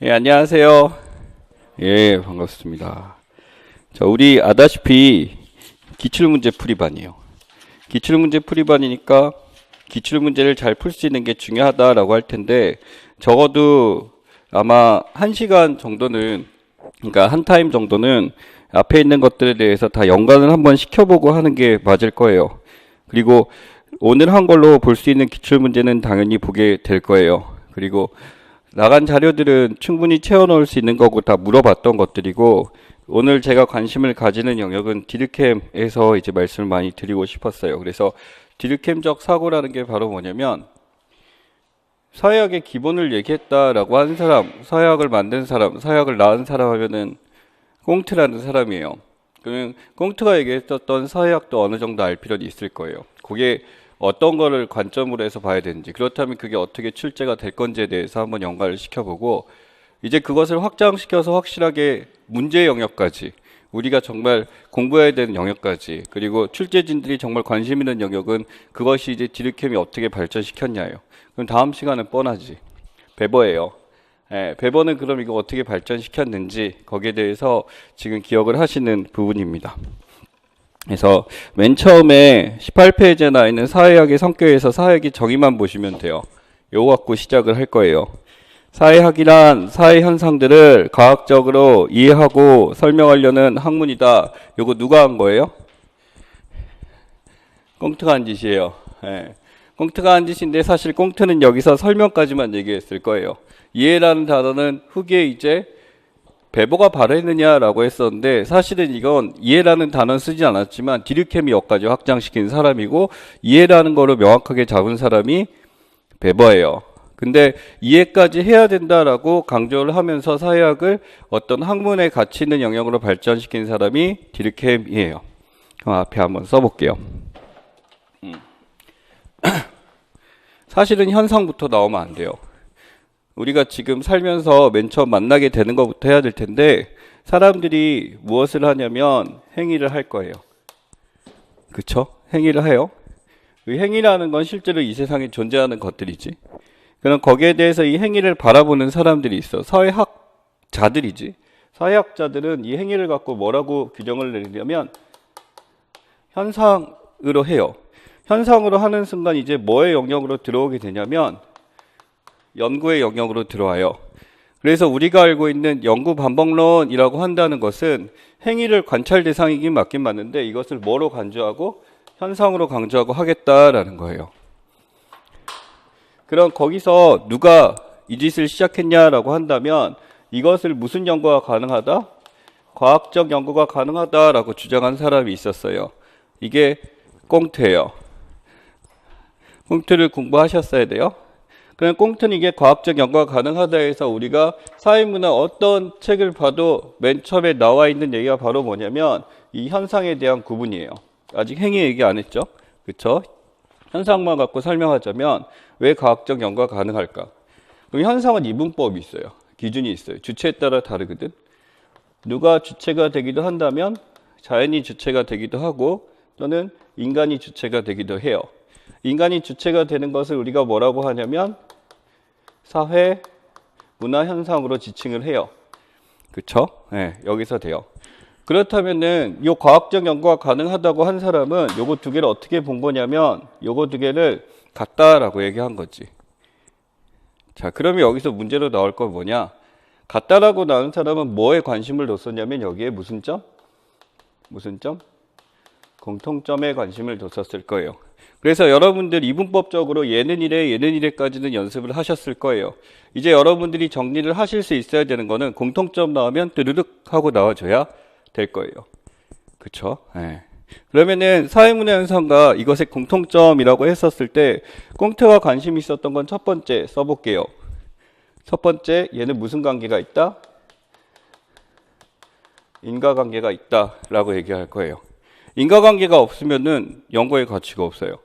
예, 안녕하세요. 예, 반갑습니다. 자, 우리 아다시피 기출문제 풀이반이에요. 기출문제 풀이반이니까 기출문제를 잘 풀 수 있는 게 중요하다라고 할 텐데, 적어도 아마 1시간 정도는, 그러니까 한 타임 정도는 앞에 있는 것들에 대해서 다 연관을 한번 시켜보고 하는 게 맞을 거예요. 그리고 오늘 한 걸로 볼 수 있는 기출문제는 당연히 보게 될 거예요. 그리고 나간 자료들은 충분히 채워넣을 수 있는 거고 다 물어봤던 것들이고, 오늘 제가 관심을 가지는 영역은 디르켐에서 이제 말씀을 많이 드리고 싶었어요. 그래서 디르켐적 사고라는 게 바로 뭐냐면, 사회학의 기본을 얘기했다라고 하는 사람, 사회학을 만든 사람, 사회학을 낳은 사람 하면은 꽁트라는 사람이에요. 그러면 꽁트가 얘기했었던 사회학도 어느 정도 알 필요는 있을 거예요. 그게 어떤 거를 관점으로 해서 봐야 되는지, 그렇다면 그게 어떻게 출제가 될 건지에 대해서 한번 연관을 시켜보고, 이제 그것을 확장시켜서 확실하게 문제 영역까지, 우리가 정말 공부해야 되는 영역까지, 그리고 출제진들이 정말 관심 있는 영역은 그것이 이제 디르켐이 어떻게 발전시켰냐예요. 그럼 다음 시간은 뻔하지. 베버예요. 예, 베버는 그럼 이거 어떻게 발전시켰는지 거기에 대해서 지금 기억을 하시는 부분입니다. 그래서 맨 처음에 18페이지에 나 있는 사회학의 성격에서 사회학의 정의만 보시면 돼요. 요거 갖고 시작을 할 거예요. 사회학이란 사회 현상들을 과학적으로 이해하고 설명하려는 학문이다. 요거 누가 한 거예요? 꽁트가 한 짓이에요. 예. 꽁트가 한 짓인데 사실 꽁트는 여기서 설명까지만 얘기했을 거예요. 이해라는 단어는 후기에 이제 베버가 발효했느냐라고 했었는데, 사실은 이건 이해라는 단어는 쓰지 않았지만 디르켐이 여기까지 확장시킨 사람이고, 이해라는 거를 명확하게 잡은 사람이 베버예요. 근데 이해까지 해야 된다라고 강조를 하면서 사회학을 어떤 학문의 가치 있는 영역으로 발전시킨 사람이 디르켐이에요. 그럼 앞에 한번 써볼게요. 사실은 현상부터 나오면 안 돼요. 우리가 지금 살면서 맨 처음 만나게 되는 것부터 해야 될 텐데, 사람들이 무엇을 하냐면 행위를 할 거예요. 그쵸? 행위를 해요. 그 행위라는 건 실제로 이 세상에 존재하는 것들이지. 그럼 거기에 대해서 이 행위를 바라보는 사람들이 있어. 사회학자들이지. 사회학자들은 이 행위를 갖고 뭐라고 규정을 내리냐면 현상으로 해요. 현상으로 하는 순간 이제 뭐의 영역으로 들어오게 되냐면 연구의 영역으로 들어와요. 그래서 우리가 알고 있는 연구 반복론이라고 한다는 것은 행위를 관찰 대상이긴 맞긴 맞는데, 이것을 뭐로 강조하고 현상으로 강조하고 하겠다라는 거예요. 그럼 거기서 누가 이 짓을 시작했냐라고 한다면, 이것을 무슨 연구가 가능하다? 과학적 연구가 가능하다라고 주장한 사람이 있었어요. 이게 꽁트예요. 꽁트를 공부하셨어야 돼요. 그럼 꽁트는 이게 과학적 연구가 가능하다 해서 우리가 사회문화 어떤 책을 봐도 맨 처음에 나와 있는 얘기가 바로 뭐냐면 이 현상에 대한 구분이에요. 아직 행위 얘기 안 했죠? 그쵸? 현상만 갖고 설명하자면 왜 과학적 연구가 가능할까? 그럼 현상은 이분법이 있어요. 기준이 있어요. 주체에 따라 다르거든. 누가 주체가 되기도 한다면 자연이 주체가 되기도 하고, 또는 인간이 주체가 되기도 해요. 인간이 주체가 되는 것을 우리가 뭐라고 하냐면 사회 문화 현상으로 지칭을 해요. 그쵸? 네, 여기서 돼요. 그렇다면은 이 과학적 연구가 가능하다고 한 사람은 요거 두 개를 어떻게 본 거냐면 요거 두 개를 같다라고 얘기한 거지. 자, 그러면 여기서 문제로 나올 건 뭐냐? 같다라고 나온 사람은 뭐에 관심을 뒀었냐면 여기에 무슨 점? 무슨 점? 공통점에 관심을 뒀었을 거예요. 그래서 여러분들 이분법적으로 얘는 이래 얘는 이래까지는 연습을 하셨을 거예요. 이제 여러분들이 정리를 하실 수 있어야 되는 거는 공통점 나오면 뜨르륵 하고 나와줘야 될 거예요. 그쵸? 네. 그러면은 사회문화 현상과 이것의 공통점이라고 했었을 때 꽁트가 관심이 있었던 건 첫 번째 써볼게요. 첫 번째, 얘는 무슨 관계가 있다? 인과관계가 있다라고 얘기할 거예요. 인과관계가 없으면은 연구의 가치가 없어요.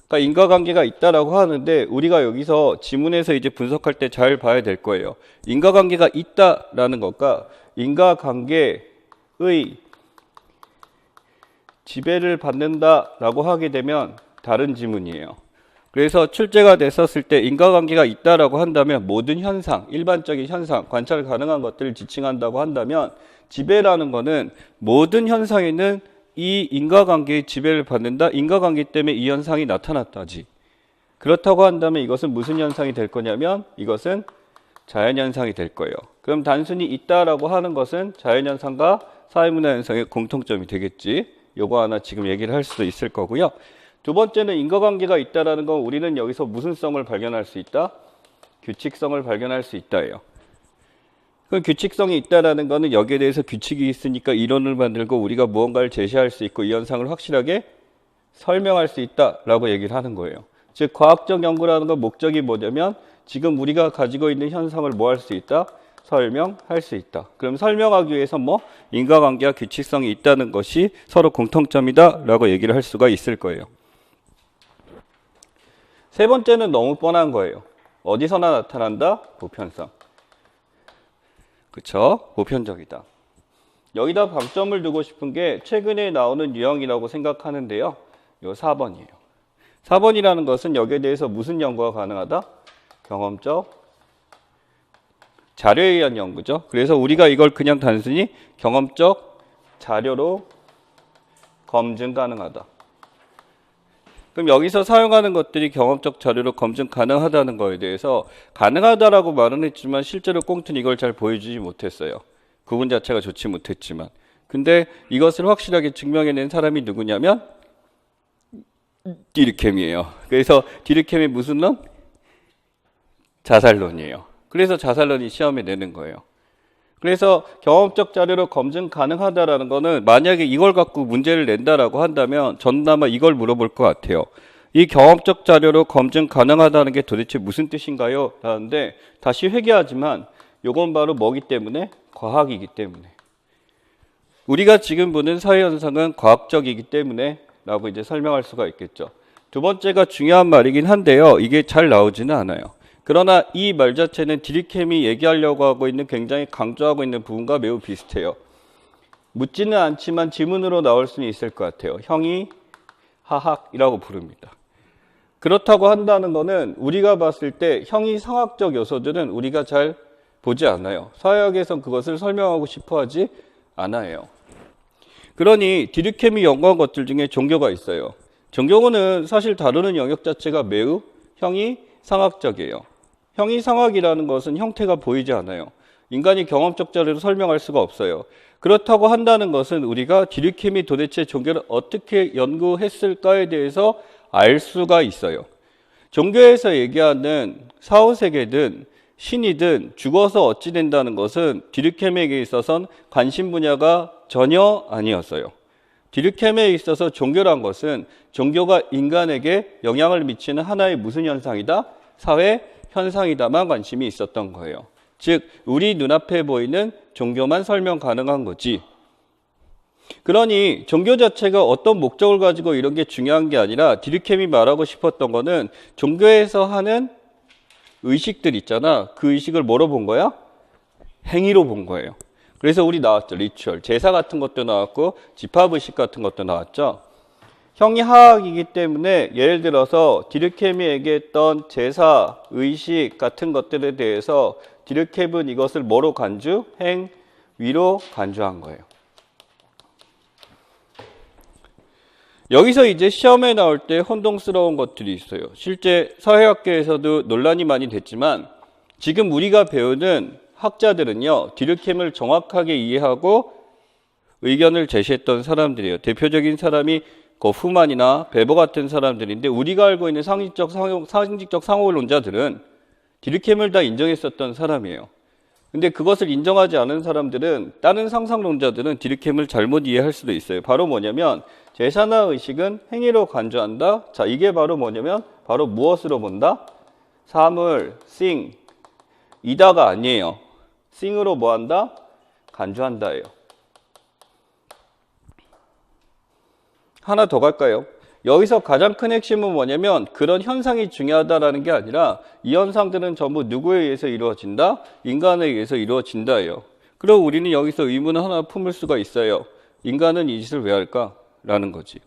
그러니까 인과관계가 있다라고 하는데, 우리가 여기서 지문에서 이제 분석할 때 잘 봐야 될 거예요. 인과관계가 있다라는 것과 인과관계의 지배를 받는다라고 하게 되면 다른 지문이에요. 그래서 출제가 됐었을 때 인과관계가 있다라고 한다면 모든 현상, 일반적인 현상, 관찰 가능한 것들을 지칭한다고 한다면 지배라는 거는 모든 현상에는 이 인과관계의 지배를 받는다. 인과관계 때문에 이 현상이 나타났다지. 그렇다고 한다면 이것은 무슨 현상이 될 거냐면 이것은 자연현상이 될 거예요. 그럼 단순히 있다라고 하는 것은 자연현상과 사회문화현상의 공통점이 되겠지. 요거 하나 지금 얘기를 할 수도 있을 거고요. 두 번째는 인과관계가 있다라는 건 우리는 여기서 무슨 성을 발견할 수 있다? 규칙성을 발견할 수 있다예요. 그럼 규칙성이 있다라는 거는 여기에 대해서 규칙이 있으니까 이론을 만들고 우리가 무언가를 제시할 수 있고 이 현상을 확실하게 설명할 수 있다라고 얘기를 하는 거예요. 즉 과학적 연구라는 건 목적이 뭐냐면 지금 우리가 가지고 있는 현상을 뭐 할 수 있다? 설명할 수 있다. 그럼 설명하기 위해서 뭐 인과관계와 규칙성이 있다는 것이 서로 공통점이다라고 얘기를 할 수가 있을 거예요. 세 번째는 너무 뻔한 거예요. 어디서나 나타난다? 보편성. 그쵸? 보편적이다. 여기다 방점을 두고 싶은 게 최근에 나오는 유형이라고 생각하는데요. 요 4번이에요. 4번이라는 것은 여기에 대해서 무슨 연구가 가능하다? 경험적 자료에 의한 연구죠. 그래서 우리가 이걸 그냥 단순히 경험적 자료로 검증 가능하다. 그럼 여기서 사용하는 것들이 경험적 자료로 검증 가능하다는 거에 대해서 가능하다라고 말은 했지만 실제로 꽁트는 이걸 잘 보여주지 못했어요. 구분 자체가 좋지 못했지만. 근데 이것을 확실하게 증명해낸 사람이 누구냐면 디르켐이에요. 그래서 디르켐이 무슨 론? 자살론이에요. 그래서 자살론이 시험에 내는 거예요. 그래서 경험적 자료로 검증 가능하다라는 거는 만약에 이걸 갖고 문제를 낸다라고 한다면 전 아마 이걸 물어볼 것 같아요. 이 경험적 자료로 검증 가능하다는 게 도대체 무슨 뜻인가요? 라는데 다시 회개하지만 이건 바로 뭐기 때문에? 과학이기 때문에. 우리가 지금 보는 사회현상은 과학적이기 때문에 라고 이제 설명할 수가 있겠죠. 두 번째가 중요한 말이긴 한데요. 이게 잘 나오지는 않아요. 그러나 이 말 자체는 디르켐이 얘기하려고 하고 있는 굉장히 강조하고 있는 부분과 매우 비슷해요. 묻지는 않지만 지문으로 나올 수는 있을 것 같아요. 형이 하학이라고 부릅니다. 그렇다고 한다는 거는 우리가 봤을 때 형이 상학적 요소들은 우리가 잘 보지 않아요. 사회학에선 그것을 설명하고 싶어 하지 않아요. 그러니 디르켐이 연구한 것들 중에 종교가 있어요. 종교는 사실 다루는 영역 자체가 매우 형이 상학적이에요. 형이상학이라는 것은 형태가 보이지 않아요. 인간이 경험적 자료로 설명할 수가 없어요. 그렇다고 한다는 것은 우리가 디르켐이 도대체 종교를 어떻게 연구했을까에 대해서 알 수가 있어요. 종교에서 얘기하는 사후세계든 신이든 죽어서 어찌 된다는 것은 디르켐에게 있어서는 관심 분야가 전혀 아니었어요. 디르켐에 있어서 종교란 것은 종교가 인간에게 영향을 미치는 하나의 무슨 현상이다? 사회 현상이다만 관심이 있었던 거예요. 즉 우리 눈앞에 보이는 종교만 설명 가능한 거지. 그러니 종교 자체가 어떤 목적을 가지고 이런 게 중요한 게 아니라 디르켐이 말하고 싶었던 거는 종교에서 하는 의식들 있잖아. 그 의식을 뭐로 본 거야? 행위로 본 거예요. 그래서 우리 나왔죠. 리추얼. 제사 같은 것도 나왔고 집합의식 같은 것도 나왔죠. 형이 하학이기 때문에 예를 들어서 디르켐이 얘기했던 제사, 의식 같은 것들에 대해서 디르켐은 이것을 뭐로 간주? 행위로 간주한 거예요. 여기서 이제 시험에 나올 때 혼동스러운 것들이 있어요. 실제 사회학계에서도 논란이 많이 됐지만 지금 우리가 배우는 학자들은요. 디르켐을 정확하게 이해하고 의견을 제시했던 사람들이에요. 대표적인 사람이 후만이나 베버 같은 사람들인데 우리가 알고 있는 상식적 상호론자들은 디르켐을 다 인정했었던 사람이에요. 근데 그것을 인정하지 않은 사람들은 다른 상상론자들은 디르켐을 잘못 이해할 수도 있어요. 바로 뭐냐면 제사나 의식은 행위로 간주한다. 자, 이게 바로 뭐냐면 바로 무엇으로 본다? 사물, 싱, 이다가 아니에요. 싱으로 뭐한다? 간주한다예요. 하나 더 갈까요? 여기서 가장 큰 핵심은 뭐냐면 그런 현상이 중요하다라는 게 아니라 이 현상들은 전부 누구에 의해서 이루어진다? 인간에 의해서 이루어진다예요. 그럼 우리는 여기서 의문을 하나 품을 수가 있어요. 인간은 이 짓을 왜 할까? 라는 거지.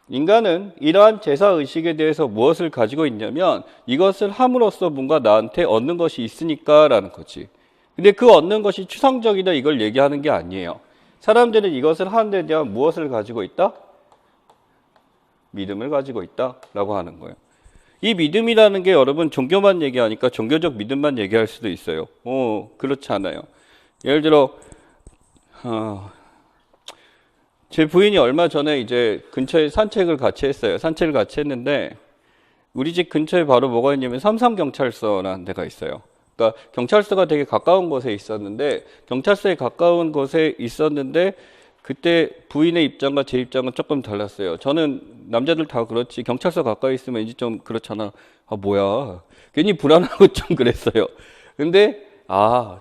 인간은 이러한 제사의식에 대해서 무엇을 가지고 있냐면 이것을 함으로써 뭔가 나한테 얻는 것이 있으니까 라는 거지. 근데 그 얻는 것이 추상적이다 이걸 얘기하는 게 아니에요. 사람들은 이것을 하는 데 대한 무엇을 가지고 있다? 믿음을 가지고 있다 라고 하는 거예요. 이 믿음이라는 게 여러분 종교만 얘기하니까 종교적 믿음만 얘기할 수도 있어요. 그렇지 않아요. 예를 들어 제 부인이 얼마 전에 이제 근처에 산책을 같이 했어요. 산책을 같이 했는데 우리 집 근처에 바로 뭐가 있냐면 삼산경찰서라는 데가 있어요. 그러니까 경찰서가 되게 가까운 곳에 있었는데 경찰서에 가까운 곳에 있었는데 그때 부인의 입장과 제 입장은 조금 달랐어요. 저는 남자들 다 그렇지 경찰서 가까이 있으면 왠지 좀 그렇잖아. 뭐야 괜히 불안하고 좀 그랬어요. 근데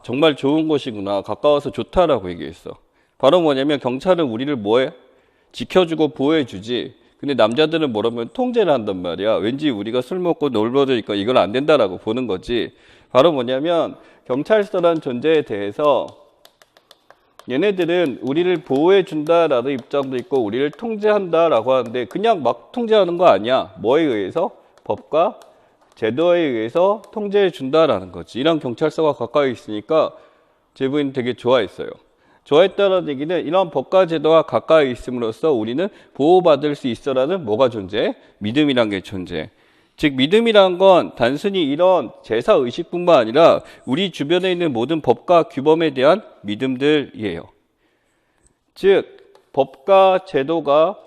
정말 좋은 곳이구나 가까워서 좋다라고 얘기했어. 바로 뭐냐면 경찰은 우리를 뭐해? 지켜주고 보호해주지. 근데 남자들은 뭐라면 통제를 한단 말이야. 왠지 우리가 술 먹고 놀러니까 이건 안 된다라고 보는 거지. 바로 뭐냐면 경찰서란 존재에 대해서 얘네들은 우리를 보호해준다라는 입장도 있고 우리를 통제한다라고 하는데 그냥 막 통제하는 거 아니야. 뭐에 의해서? 법과 제도에 의해서 통제해준다라는 거지. 이런 경찰서가 가까이 있으니까 제 부인 되게 좋아했어요. 좋아했다는 얘기는 이런 법과 제도가 가까이 있음으로써 우리는 보호받을 수 있어라는 뭐가 존재해? 믿음이란 게 존재해. 즉 믿음이란 건 단순히 이런 제사의식뿐만 아니라 우리 주변에 있는 모든 법과 규범에 대한 믿음들이에요. 즉 법과 제도가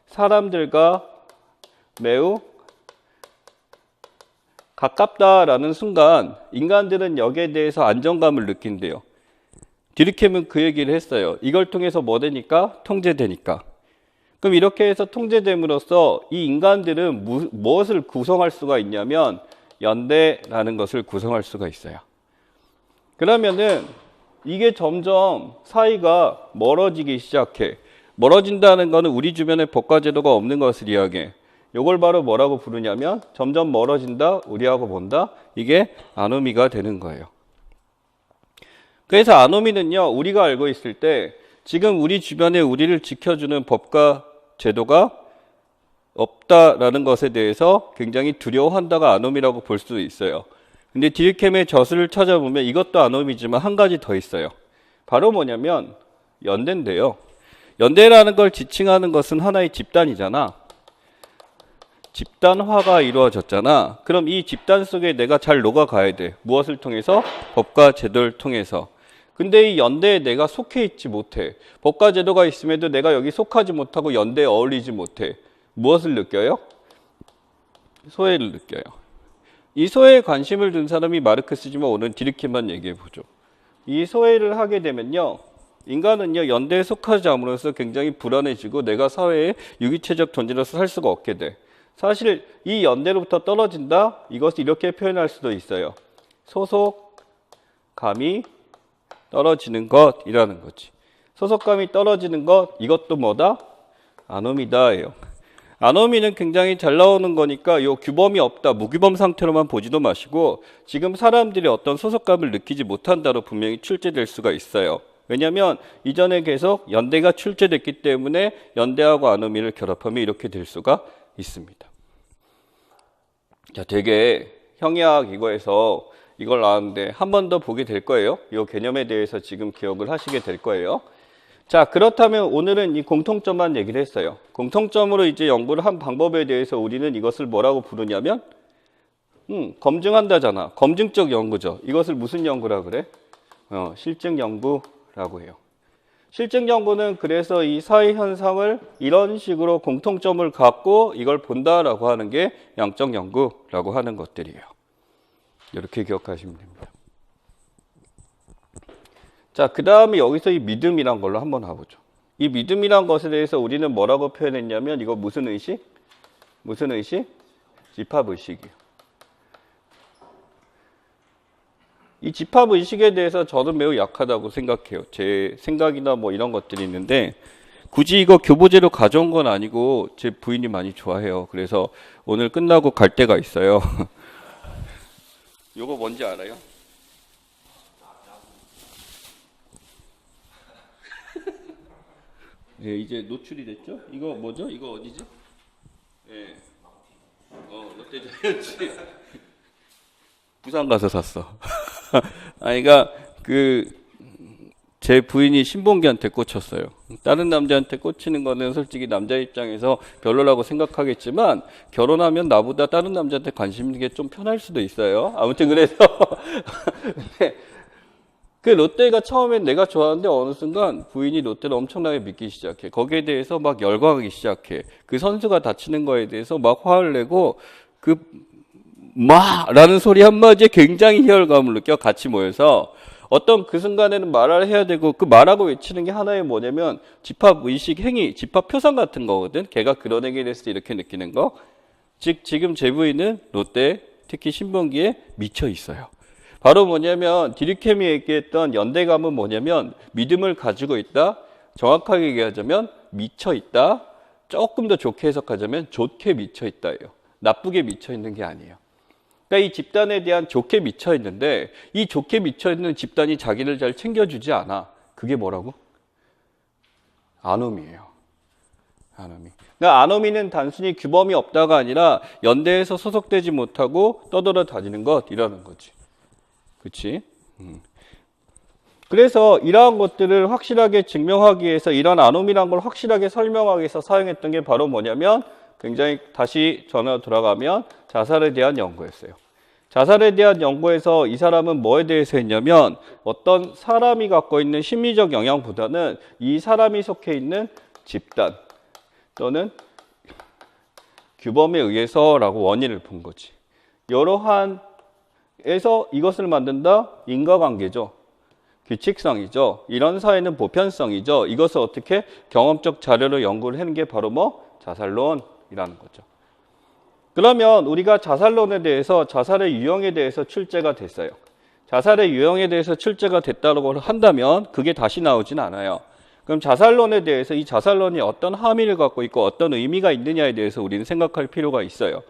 사람들과 매우 가깝다라는 순간 인간들은 여기에 대해서 안정감을 느낀대요. 디르켐은 그 얘기를 했어요. 이걸 통해서 뭐 되니까? 통제되니까. 그럼 이렇게 해서 통제됨으로써 이 인간들은 무엇을 구성할 수가 있냐면 연대라는 것을 구성할 수가 있어요. 그러면은 이게 점점 사이가 멀어지기 시작해. 멀어진다는 것은 우리 주변에 법과 제도가 없는 것을 이야기해. 이걸 바로 뭐라고 부르냐면 점점 멀어진다, 우리하고 본다. 이게 아노미가 되는 거예요. 그래서 아노미는요, 우리가 알고 있을 때 지금 우리 주변에 우리를 지켜주는 법과 제도가 없다라는 것에 대해서 굉장히 두려워한다가 아노미라고 볼 수도 있어요. 근데 디르켐의 저술을 찾아보면 이것도 아노미지만 한 가지 더 있어요. 바로 뭐냐면 연대인데요. 연대라는 걸 지칭하는 것은 하나의 집단이잖아. 집단화가 이루어졌잖아. 그럼 이 집단 속에 내가 잘 녹아가야 돼. 무엇을 통해서? 법과 제도를 통해서. 근데 이 연대에 내가 속해 있지 못해. 법과 제도가 있음에도 내가 여기 속하지 못하고 연대에 어울리지 못해. 무엇을 느껴요? 소외를 느껴요. 이 소외에 관심을 둔 사람이 마르크스지만 오늘 디르켐만 얘기해 보죠. 이 소외를 하게 되면요. 인간은요, 연대에 속하지 않으로써 굉장히 불안해지고 내가 사회에 유기체적 존재로서 살 수가 없게 돼. 사실 이 연대로부터 떨어진다? 이것을 이렇게 표현할 수도 있어요. 소속감이 떨어지는 것이라는 거지. 소속감이 떨어지는 것, 이것도 뭐다? 아노미다예요. 아노미는 굉장히 잘 나오는 거니까 이 규범이 없다, 무규범 상태로만 보지도 마시고 지금 사람들이 어떤 소속감을 느끼지 못한다로 분명히 출제될 수가 있어요. 왜냐하면 이전에 계속 연대가 출제됐기 때문에 연대하고 아노미를 결합하면 이렇게 될 수가 있습니다. 자, 되게 형이학 이거에서 이걸 나왔는데 한 번 더 보게 될 거예요. 이 개념에 대해서 지금 기억을 하시게 될 거예요. 자, 그렇다면 오늘은 이 공통점만 얘기를 했어요. 공통점으로 이제 연구를 한 방법에 대해서 우리는 이것을 뭐라고 부르냐면 검증한다잖아. 검증적 연구죠. 이것을 무슨 연구라 그래? 실증 연구라고 해요. 실증 연구는 그래서 이 사회 현상을 이런 식으로 공통점을 갖고 이걸 본다라고 하는 게 양적 연구라고 하는 것들이에요. 이렇게 기억하시면 됩니다. 자, 그 다음에 여기서 이 믿음이란 걸로 한번 가보죠. 이 믿음이란 것에 대해서 우리는 뭐라고 표현했냐면 이거 무슨 의식? 무슨 의식? 집합의식이에요. 이 집합의식에 대해서 저는 매우 약하다고 생각해요. 제 생각이나 뭐 이런 것들이 있는데 굳이 이거 교보제로 가져온 건 아니고 제 부인이 많이 좋아해요. 그래서 오늘 끝나고 갈 데가 있어요. 요거 뭔지 알아요? 네, 이제 노출이 됐죠? 이거 뭐죠? 이거 어디지? 부산 가서 샀어. 아니, 그러니까 제 부인이 신봉기한테 꽂혔어요. 다른 남자한테 꽂히는 거는 솔직히 남자 입장에서 별로라고 생각하겠지만 결혼하면 나보다 다른 남자한테 관심 있는 게 좀 편할 수도 있어요. 아무튼 그래서 근데 그 롯데가 처음엔 내가 좋아하는데 어느 순간 부인이 롯데를 엄청나게 믿기 시작해. 거기에 대해서 막 열광하기 시작해. 그 선수가 다치는 거에 대해서 막 화를 내고 라는 소리 한마디에 굉장히 희열감을 느껴 같이 모여서 어떤 그 순간에는 말을 해야 되고 그 말하고 외치는 게 하나의 뭐냐면 집합 의식 행위, 집합 표상 같은 거거든. 걔가 그런 행위를 했을 때 이렇게 느끼는 거. 즉 지금 제 부인은 롯데 특히 신봉기에 미쳐 있어요. 바로 뭐냐면 디리케미 얘기했던 연대감은 뭐냐면 믿음을 가지고 있다. 정확하게 얘기하자면 미쳐 있다. 조금 더 좋게 해석하자면 좋게 미쳐 있다예요. 나쁘게 미쳐 있는 게 아니에요. 그러니까 이 집단에 대한 좋게 미쳐 있는데 이 좋게 미쳐 있는 집단이 자기를 잘 챙겨주지 않아. 그게 뭐라고? 아노미예요. 아노미. 그러니까 아노미는 단순히 규범이 없다가 아니라 연대에서 소속되지 못하고 떠돌아다니는 것이라는 거지. 그렇지? 그래서 이러한 것들을 확실하게 증명하기 위해서 이런 아노미란 걸 확실하게 설명하기 위해서 사용했던 게 바로 뭐냐면 굉장히 다시 전화 돌아가면 자살에 대한 연구였어요. 자살에 대한 연구에서 이 사람은 뭐에 대해서 했냐면 어떤 사람이 갖고 있는 심리적 영향보다는 이 사람이 속해 있는 집단 또는 규범에 의해서라고 원인을 본 거지. 여러한 에서 이것을 만든다? 인과관계죠. 규칙성이죠. 이런 사회는 보편성이죠. 이것을 어떻게 경험적 자료로 연구를 하는 게 바로 자살론이라는 거죠. 그러면 우리가 자살론에 대해서 자살의 유형에 대해서 출제가 됐어요. 자살의 유형에 대해서 출제가 됐다고 한다면 그게 다시 나오진 않아요. 그럼 자살론에 대해서 이 자살론이 어떤 함의를 갖고 있고 어떤 의미가 있느냐에 대해서 우리는 생각할 필요가 있어요.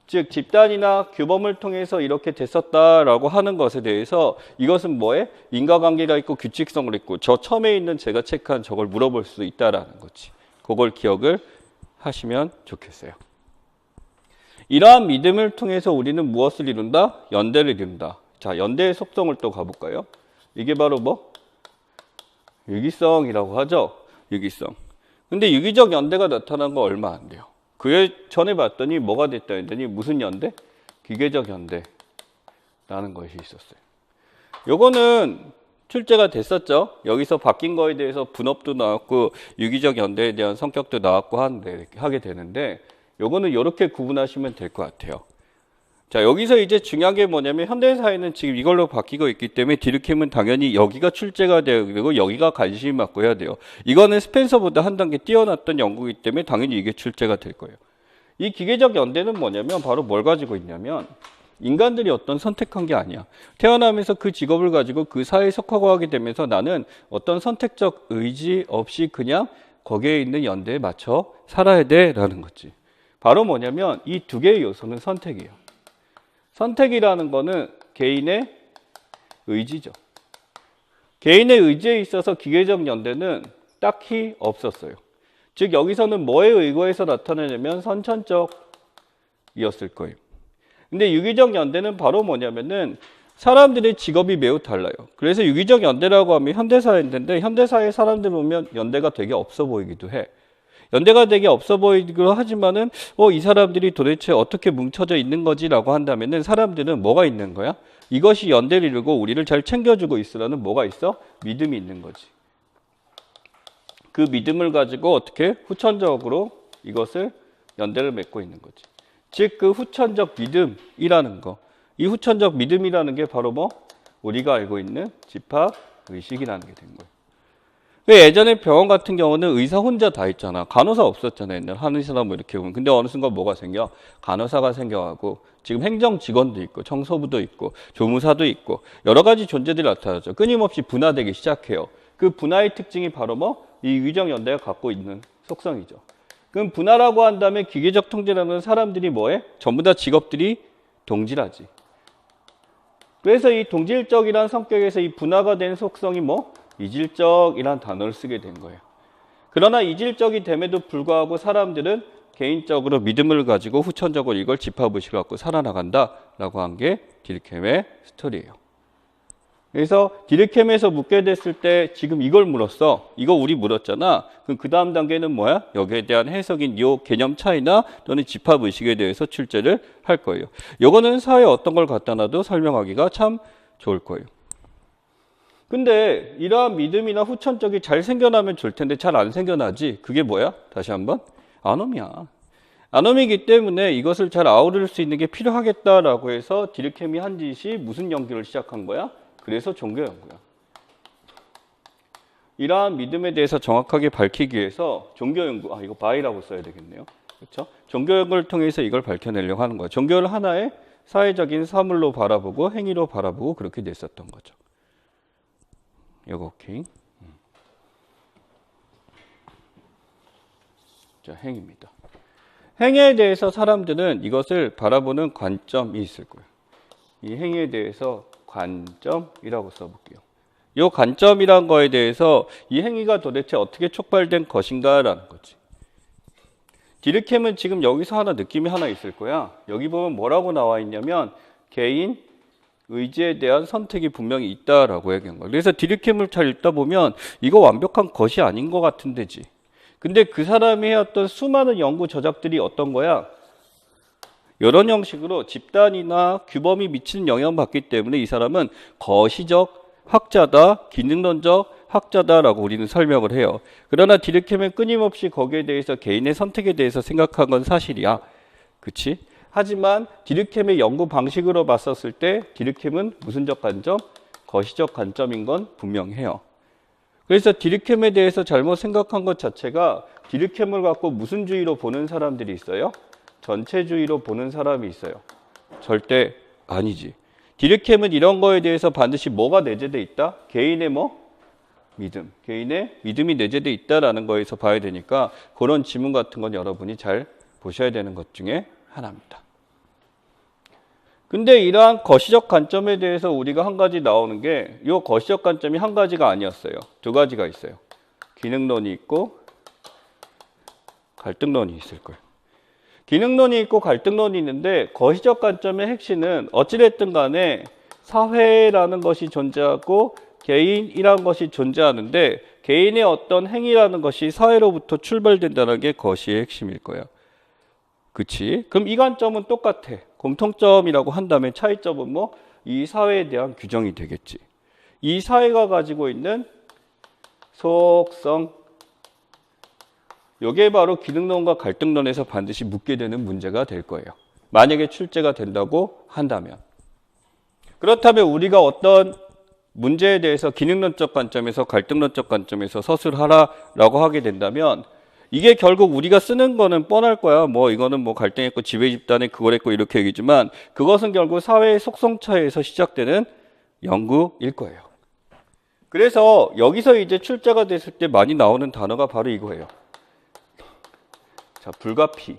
즉 집단이나 규범을 통해서 이렇게 됐었다라고 하는 것에 대해서 이것은 뭐에? 인과관계가 있고 규칙성을 있고 저 처음에 있는 제가 체크한 저걸 물어볼 수 있다라는 거지. 그걸 기억을 하시면 좋겠어요. 이러한 믿음을 통해서 우리는 무엇을 이룬다? 연대를 이룬다. 자, 연대의 속성을 또 가볼까요? 이게 바로 유기성이라고 하죠. 유기성. 근데 유기적 연대가 나타난 거 얼마 안 돼요. 그 전에 봤더니 뭐가 됐다 했더니 무슨 연대? 기계적 연대라는 것이 있었어요. 요거는 출제가 됐었죠. 여기서 바뀐 거에 대해서 분업도 나왔고 유기적 연대에 대한 성격도 나왔고 하게 되는데 요거는 이렇게 구분하시면 될 것 같아요. 자, 여기서 이제 중요한 게 뭐냐면 현대사회는 지금 이걸로 바뀌고 있기 때문에 디르켐은 당연히 여기가 출제가 되고 여기가 관심이 맞고 해야 돼요. 이거는 스펜서보다 한 단계 뛰어났던 연구이기 때문에 당연히 이게 출제가 될 거예요. 이 기계적 연대는 뭐냐면 바로 뭘 가지고 있냐면 인간들이 어떤 선택한 게 아니야. 태어나면서 그 직업을 가지고 그 사회에 속하고 하게 되면서 나는 어떤 선택적 의지 없이 그냥 거기에 있는 연대에 맞춰 살아야 돼라는 거지. 바로 뭐냐면 이 두 개의 요소는 선택이에요. 선택이라는 거는 개인의 의지죠. 개인의 의지에 있어서 기계적 연대는 딱히 없었어요. 즉 여기서는 뭐에 의거해서 나타나냐면 선천적이었을 거예요. 근데 유기적 연대는 바로 뭐냐면은 사람들의 직업이 매우 달라요. 그래서 유기적 연대라고 하면 현대사회인데 현대사회 사람들 보면 연대가 되게 없어 보이기도 해. 연대가 되게 없어 보이기도 하지만은 이 사람들이 도대체 어떻게 뭉쳐져 있는 거지라고 한다면은 사람들은 뭐가 있는 거야? 이것이 연대를 이루고 우리를 잘 챙겨주고 있으라는 뭐가 있어? 믿음이 있는 거지. 그 믿음을 가지고 어떻게 후천적으로 이것을 연대를 맺고 있는 거지. 즉 그 후천적 믿음이라는 거. 이 후천적 믿음이라는 게 바로 우리가 알고 있는 집합 의식이라는 게 된 거예요. 예전에 병원 같은 경우는 의사 혼자 다 있잖아. 간호사 없었잖아. 옛날 한의사나 이렇게 보면. 근데 어느 순간 뭐가 생겨? 간호사가 생겨가고 지금 행정 직원도 있고 청소부도 있고 조무사도 있고 여러 가지 존재들이 나타나죠. 끊임없이 분화되기 시작해요. 그 분화의 특징이 바로 이 유기적 연대가 갖고 있는 속성이죠. 그럼 분화라고 한다면 기계적 통제라는 사람들이 뭐해? 전부 다 직업들이 동질하지. 그래서 이 동질적이라는 성격에서 이 분화가 된 속성이 이질적이라는 단어를 쓰게 된 거예요. 그러나 이질적이 됨에도 불구하고 사람들은 개인적으로 믿음을 가지고 후천적으로 이걸 집합의식을 갖고 살아나간다라고 한 게 디르켐의 스토리예요. 그래서 디르켐에서 묻게 됐을 때 지금 이걸 물었어. 이거 우리 물었잖아. 그럼 그 다음 단계는 뭐야? 여기에 대한 해석인 요 개념 차이나 또는 집합의식에 대해서 출제를 할 거예요. 요거는 사회에 어떤 걸 갖다 놔도 설명하기가 참 좋을 거예요. 근데 이러한 믿음이나 후천적이 잘 생겨나면 좋을 텐데 잘 안 생겨나지. 그게 뭐야? 다시 한번. 아놈이야. 아놈이기 때문에 이것을 잘 아우를 수 있는 게 필요하겠다라고 해서 디르켐이 한 짓이 무슨 연구를 시작한 거야? 그래서 종교 연구야. 이러한 믿음에 대해서 정확하게 밝히기 위해서 종교 연구, 이거 바이라고 써야 되겠네요. 그렇죠? 종교 연구를 통해서 이걸 밝혀내려고 하는 거야. 종교를 하나의 사회적인 사물로 바라보고 행위로 바라보고 그렇게 됐었던 거죠. 이거 오케이. 자, 행위입니다. 행위에 대해서 사람들은 이것을 바라보는 관점이 있을 거예요. 이 행위에 대해서 관점이라고 써볼게요. 이 관점이란 거에 대해서 이 행위가 도대체 어떻게 촉발된 것인가라는 거지. 디르켐은 지금 여기서 하나 느낌이 하나 있을 거야. 여기 보면 뭐라고 나와 있냐면 개인 의지에 대한 선택이 분명히 있다라고 얘기한 거야. 그래서 디르켐을 잘 읽다 보면 이거 완벽한 것이 아닌 것 같은데지. 근데 그 사람이 해왔던 수많은 연구 저작들이 어떤 거야? 이런 형식으로 집단이나 규범이 미치는 영향을 받기 때문에 이 사람은 거시적 학자다, 기능론적 학자다라고 우리는 설명을 해요. 그러나 디르켐은 끊임없이 거기에 대해서 개인의 선택에 대해서 생각한 건 사실이야. 그치? 하지만 디르켐의 연구 방식으로 봤었을 때 디르켐은 무슨적 관점? 거시적 관점인 건 분명해요. 그래서 디르켐에 대해서 잘못 생각한 것 자체가 디르켐을 갖고 무슨 주의로 보는 사람들이 있어요? 전체주의로 보는 사람이 있어요. 절대 아니지. 디르켐은 이런 거에 대해서 반드시 뭐가 내재되어 있다? 개인의 믿음. 개인의 믿음이 내재되어 있다라는 거에서 봐야 되니까 그런 지문 같은 건 여러분이 잘 보셔야 되는 것 중에 하나입니다. 근데 이러한 거시적 관점에 대해서 우리가 한 가지 나오는 게 이 거시적 관점이 한 가지가 아니었어요. 두 가지가 있어요. 기능론이 있고 갈등론이 있을 거예요. 기능론이 있고 갈등론이 있는데 거시적 관점의 핵심은 어찌됐든 간에 사회라는 것이 존재하고 개인이라는 것이 존재하는데 개인의 어떤 행위라는 것이 사회로부터 출발된다는 게 거시의 핵심일 거예요. 그치? 그럼 이 관점은 똑같아. 공통점이라고 한다면 차이점은 뭐? 이 사회에 대한 규정이 되겠지. 이 사회가 가지고 있는 속성, 이게 바로 기능론과 갈등론에서 반드시 묻게 되는 문제가 될 거예요. 만약에 출제가 된다고 한다면. 그렇다면 우리가 어떤 문제에 대해서 기능론적 관점에서 갈등론적 관점에서 서술하라라고 하게 된다면 이게 결국 우리가 쓰는 거는 뻔할 거야. 뭐 이거는 뭐 갈등했고 지배 집단에 그걸 했고 이렇게 얘기지만 그것은 결국 사회의 속성 차이에서 시작되는 연구일 거예요. 그래서 여기서 이제 출제가 됐을 때 많이 나오는 단어가 바로 이거예요. 자, 불가피.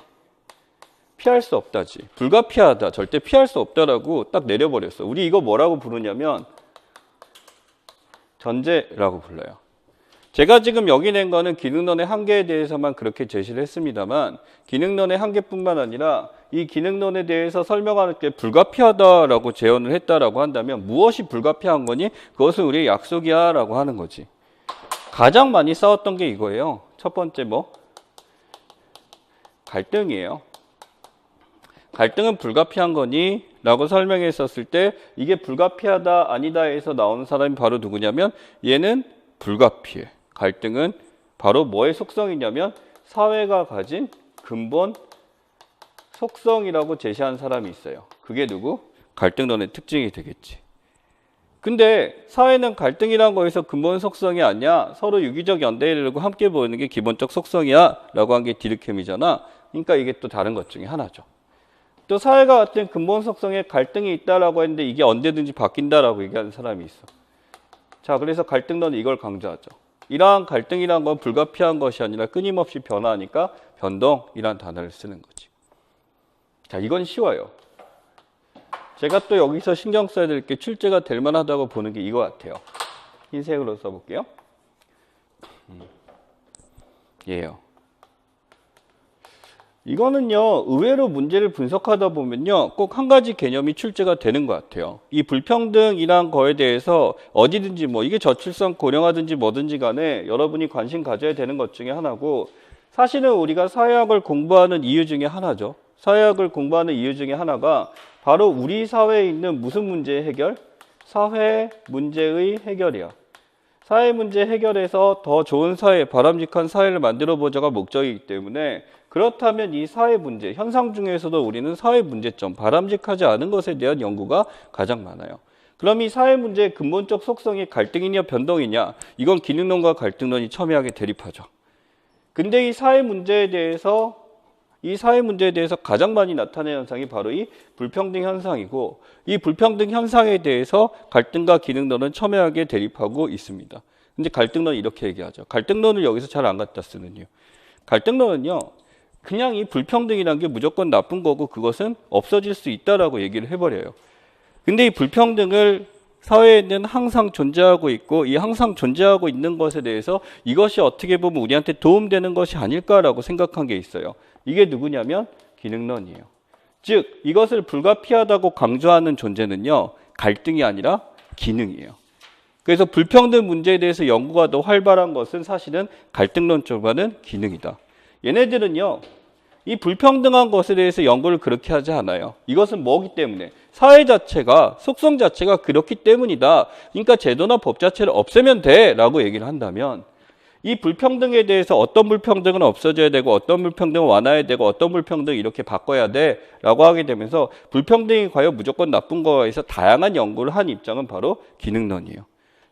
피할 수 없다지. 불가피하다. 절대 피할 수 없다라고 딱 내려버렸어. 우리 이거 뭐라고 부르냐면 전제라고 불러요. 제가 지금 여기 낸 거는 기능론의 한계에 대해서만 그렇게 제시를 했습니다만 기능론의 한계뿐만 아니라 이 기능론에 대해서 설명하는 게 불가피하다라고 제언을 했다라고 한다면 무엇이 불가피한 거니? 그것은 우리의 약속이야 라고 하는 거지. 가장 많이 싸웠던 게 이거예요. 첫 번째 뭐? 갈등이에요. 갈등은 불가피한 거니? 라고 설명했었을 때 이게 불가피하다 아니다에서 나오는 사람이 바로 누구냐면 얘는 불가피해. 갈등은 바로 뭐의 속성이냐면 사회가 가진 근본 속성이라고 제시한 사람이 있어요. 그게 누구? 갈등론의 특징이 되겠지. 근데 사회는 갈등이란 거에서 근본 속성이 아니야. 서로 유기적 연대를 이루고 함께 보이는 게 기본적 속성이야 라고 한 게 디르켐이잖아. 그러니까 이게 또 다른 것 중에 하나죠. 또 사회가 같은 근본 속성에 갈등이 있다라고 했는데 이게 언제든지 바뀐다라고 얘기하는 사람이 있어. 자, 그래서 갈등론은 이걸 강조하죠. 이러한 갈등이란 건 불가피한 것이 아니라 끊임없이 변화하니까 변동이란 단어를 쓰는 거지. 자, 이건 쉬워요. 제가 또 여기서 신경 써야 될 게 출제가 될 만하다고 보는 게 이거 같아요. 흰색으로 써볼게요. 얘요. 이거는요, 의외로 문제를 분석하다 보면요, 꼭 한 가지 개념이 출제가 되는 것 같아요. 이 불평등이란 거에 대해서 어디든지 뭐 이게 저출산 고령화든지 뭐든지 간에 여러분이 관심 가져야 되는 것 중에 하나고, 사실은 우리가 사회학을 공부하는 이유 중에 하나죠. 사회학을 공부하는 이유 중에 하나가 바로 우리 사회에 있는 무슨 문제의 해결? 사회 문제의 해결이야. 사회 문제 해결해서 더 좋은 사회, 바람직한 사회를 만들어 보자가 목적이기 때문에, 그렇다면 이 사회 문제, 현상 중에서도 우리는 사회 문제점, 바람직하지 않은 것에 대한 연구가 가장 많아요. 그럼 이 사회 문제의 근본적 속성이 갈등이냐 변동이냐, 이건 기능론과 갈등론이 첨예하게 대립하죠. 근데 이 사회 문제에 대해서 가장 많이 나타나는 현상이 바로 이 불평등 현상이고, 이 불평등 현상에 대해서 갈등과 기능론은 첨예하게 대립하고 있습니다. 근데 갈등론은 이렇게 얘기하죠. 갈등론을 여기서 잘 안 갖다 쓰는 이유. 갈등론은요, 그냥 이 불평등이란 게 무조건 나쁜 거고 그것은 없어질 수 있다라고 얘기를 해버려요. 근데 이 불평등을 사회에는 항상 존재하고 있고, 이 항상 존재하고 있는 것에 대해서 이것이 어떻게 보면 우리한테 도움되는 것이 아닐까라고 생각한 게 있어요. 이게 누구냐면 기능론이에요. 즉 이것을 불가피하다고 강조하는 존재는요, 갈등이 아니라 기능이에요. 그래서 불평등 문제에 대해서 연구가 더 활발한 것은 사실은 갈등론 쪽과는 기능이다. 얘네들은요, 이 불평등한 것에 대해서 연구를 그렇게 하지 않아요. 이것은 뭐기 때문에? 사회 자체가, 속성 자체가 그렇기 때문이다. 그러니까 제도나 법 자체를 없애면 돼 라고 얘기를 한다면, 이 불평등에 대해서 어떤 불평등은 없어져야 되고 어떤 불평등은 완화해야 되고 어떤 불평등은 이렇게 바꿔야 돼 라고 하게 되면서, 불평등이 과연 무조건 나쁜 거에서 다양한 연구를 한 입장은 바로 기능론이에요.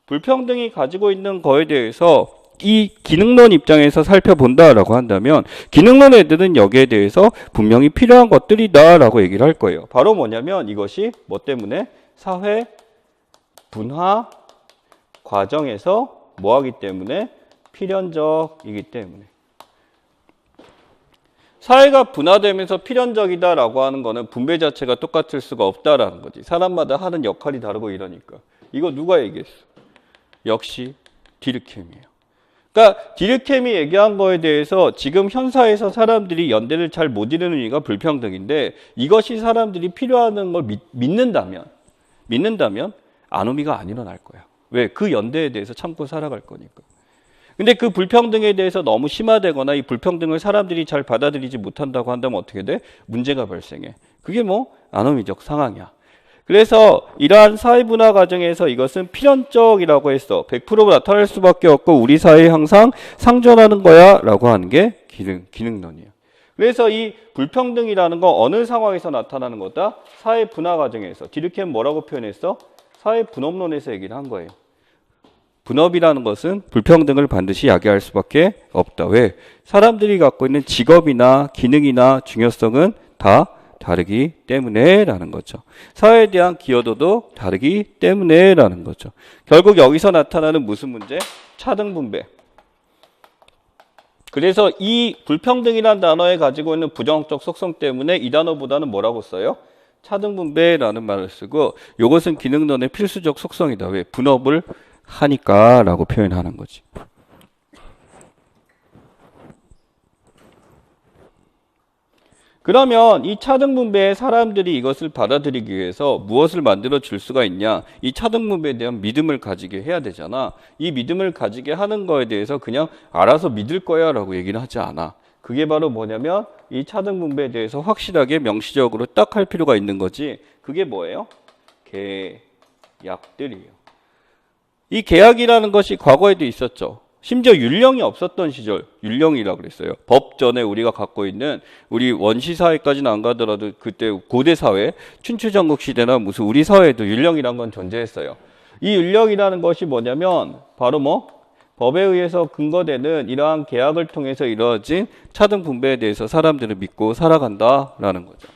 불평등이 가지고 있는 거에 대해서 이 기능론 입장에서 살펴본다라고 한다면, 기능론 애들은 여기에 대해서 분명히 필요한 것들이다라고 얘기를 할 거예요. 바로 뭐냐면 이것이 뭐 때문에? 사회 분화 과정에서 뭐 하기 때문에? 필연적이기 때문에. 사회가 분화되면서 필연적이다라고 하는 거는 분배 자체가 똑같을 수가 없다라는 거지. 사람마다 하는 역할이 다르고 이러니까. 이거 누가 얘기했어? 역시 디르켐이에요. 그러니까 디르켐이 얘기한 거에 대해서 지금 현사에서 사람들이 연대를 잘 못 이루는 이유가 불평등인데, 이것이 사람들이 필요하는 걸 믿는다면 아노미가 안 일어날 거야. 왜? 그 연대에 대해서 참고 살아갈 거니까. 근데 그 불평등에 대해서 너무 심화되거나 이 불평등을 사람들이 잘 받아들이지 못한다고 한다면 어떻게 돼? 문제가 발생해. 그게 뭐 아노미적 상황이야. 그래서 이러한 사회 분화 과정에서 이것은 필연적이라고 했어. 100% 나타날 수밖에 없고 우리 사회에 항상 상존하는 거야 라고 하는 게 기능론이에요. 그래서 이 불평등이라는 건 어느 상황에서 나타나는 거다? 사회 분화 과정에서. 디르켐 뭐라고 표현했어? 사회 분업론에서 얘기를 한 거예요. 분업이라는 것은 불평등을 반드시 야기할 수밖에 없다. 왜? 사람들이 갖고 있는 직업이나 기능이나 중요성은 다 다르기 때문에 라는 거죠. 사회에 대한 기여도도 다르기 때문에 라는 거죠. 결국 여기서 나타나는 무슨 문제? 차등 분배. 그래서 이 불평등이라는 단어에 가지고 있는 부정적 속성 때문에 이 단어보다는 뭐라고 써요? 차등 분배라는 말을 쓰고, 이것은 기능론의 필수적 속성이다. 왜? 분업을 하니까 라고 표현하는 거지. 그러면 이 차등 분배에 사람들이 이것을 받아들이기 위해서 무엇을 만들어 줄 수가 있냐? 이 차등 분배에 대한 믿음을 가지게 해야 되잖아. 이 믿음을 가지게 하는 거에 대해서 그냥 알아서 믿을 거야 라고 얘기는 하지 않아. 그게 바로 뭐냐면 이 차등 분배에 대해서 확실하게 명시적으로 딱 할 필요가 있는 거지. 그게 뭐예요? 계약들이에요. 이 계약이라는 것이 과거에도 있었죠. 심지어 율령이 없었던 시절, 율령이라고 그랬어요. 법 전에 우리가 갖고 있는, 우리 원시 사회까지는 안 가더라도 그때 고대 사회, 춘추전국 시대나 무슨 우리 사회에도 율령이란 건 존재했어요. 이 율령이라는 것이 뭐냐면 바로 법에 의해서 근거되는 이러한 계약을 통해서 이루어진 차등 분배에 대해서 사람들은 믿고 살아간다라는 거죠.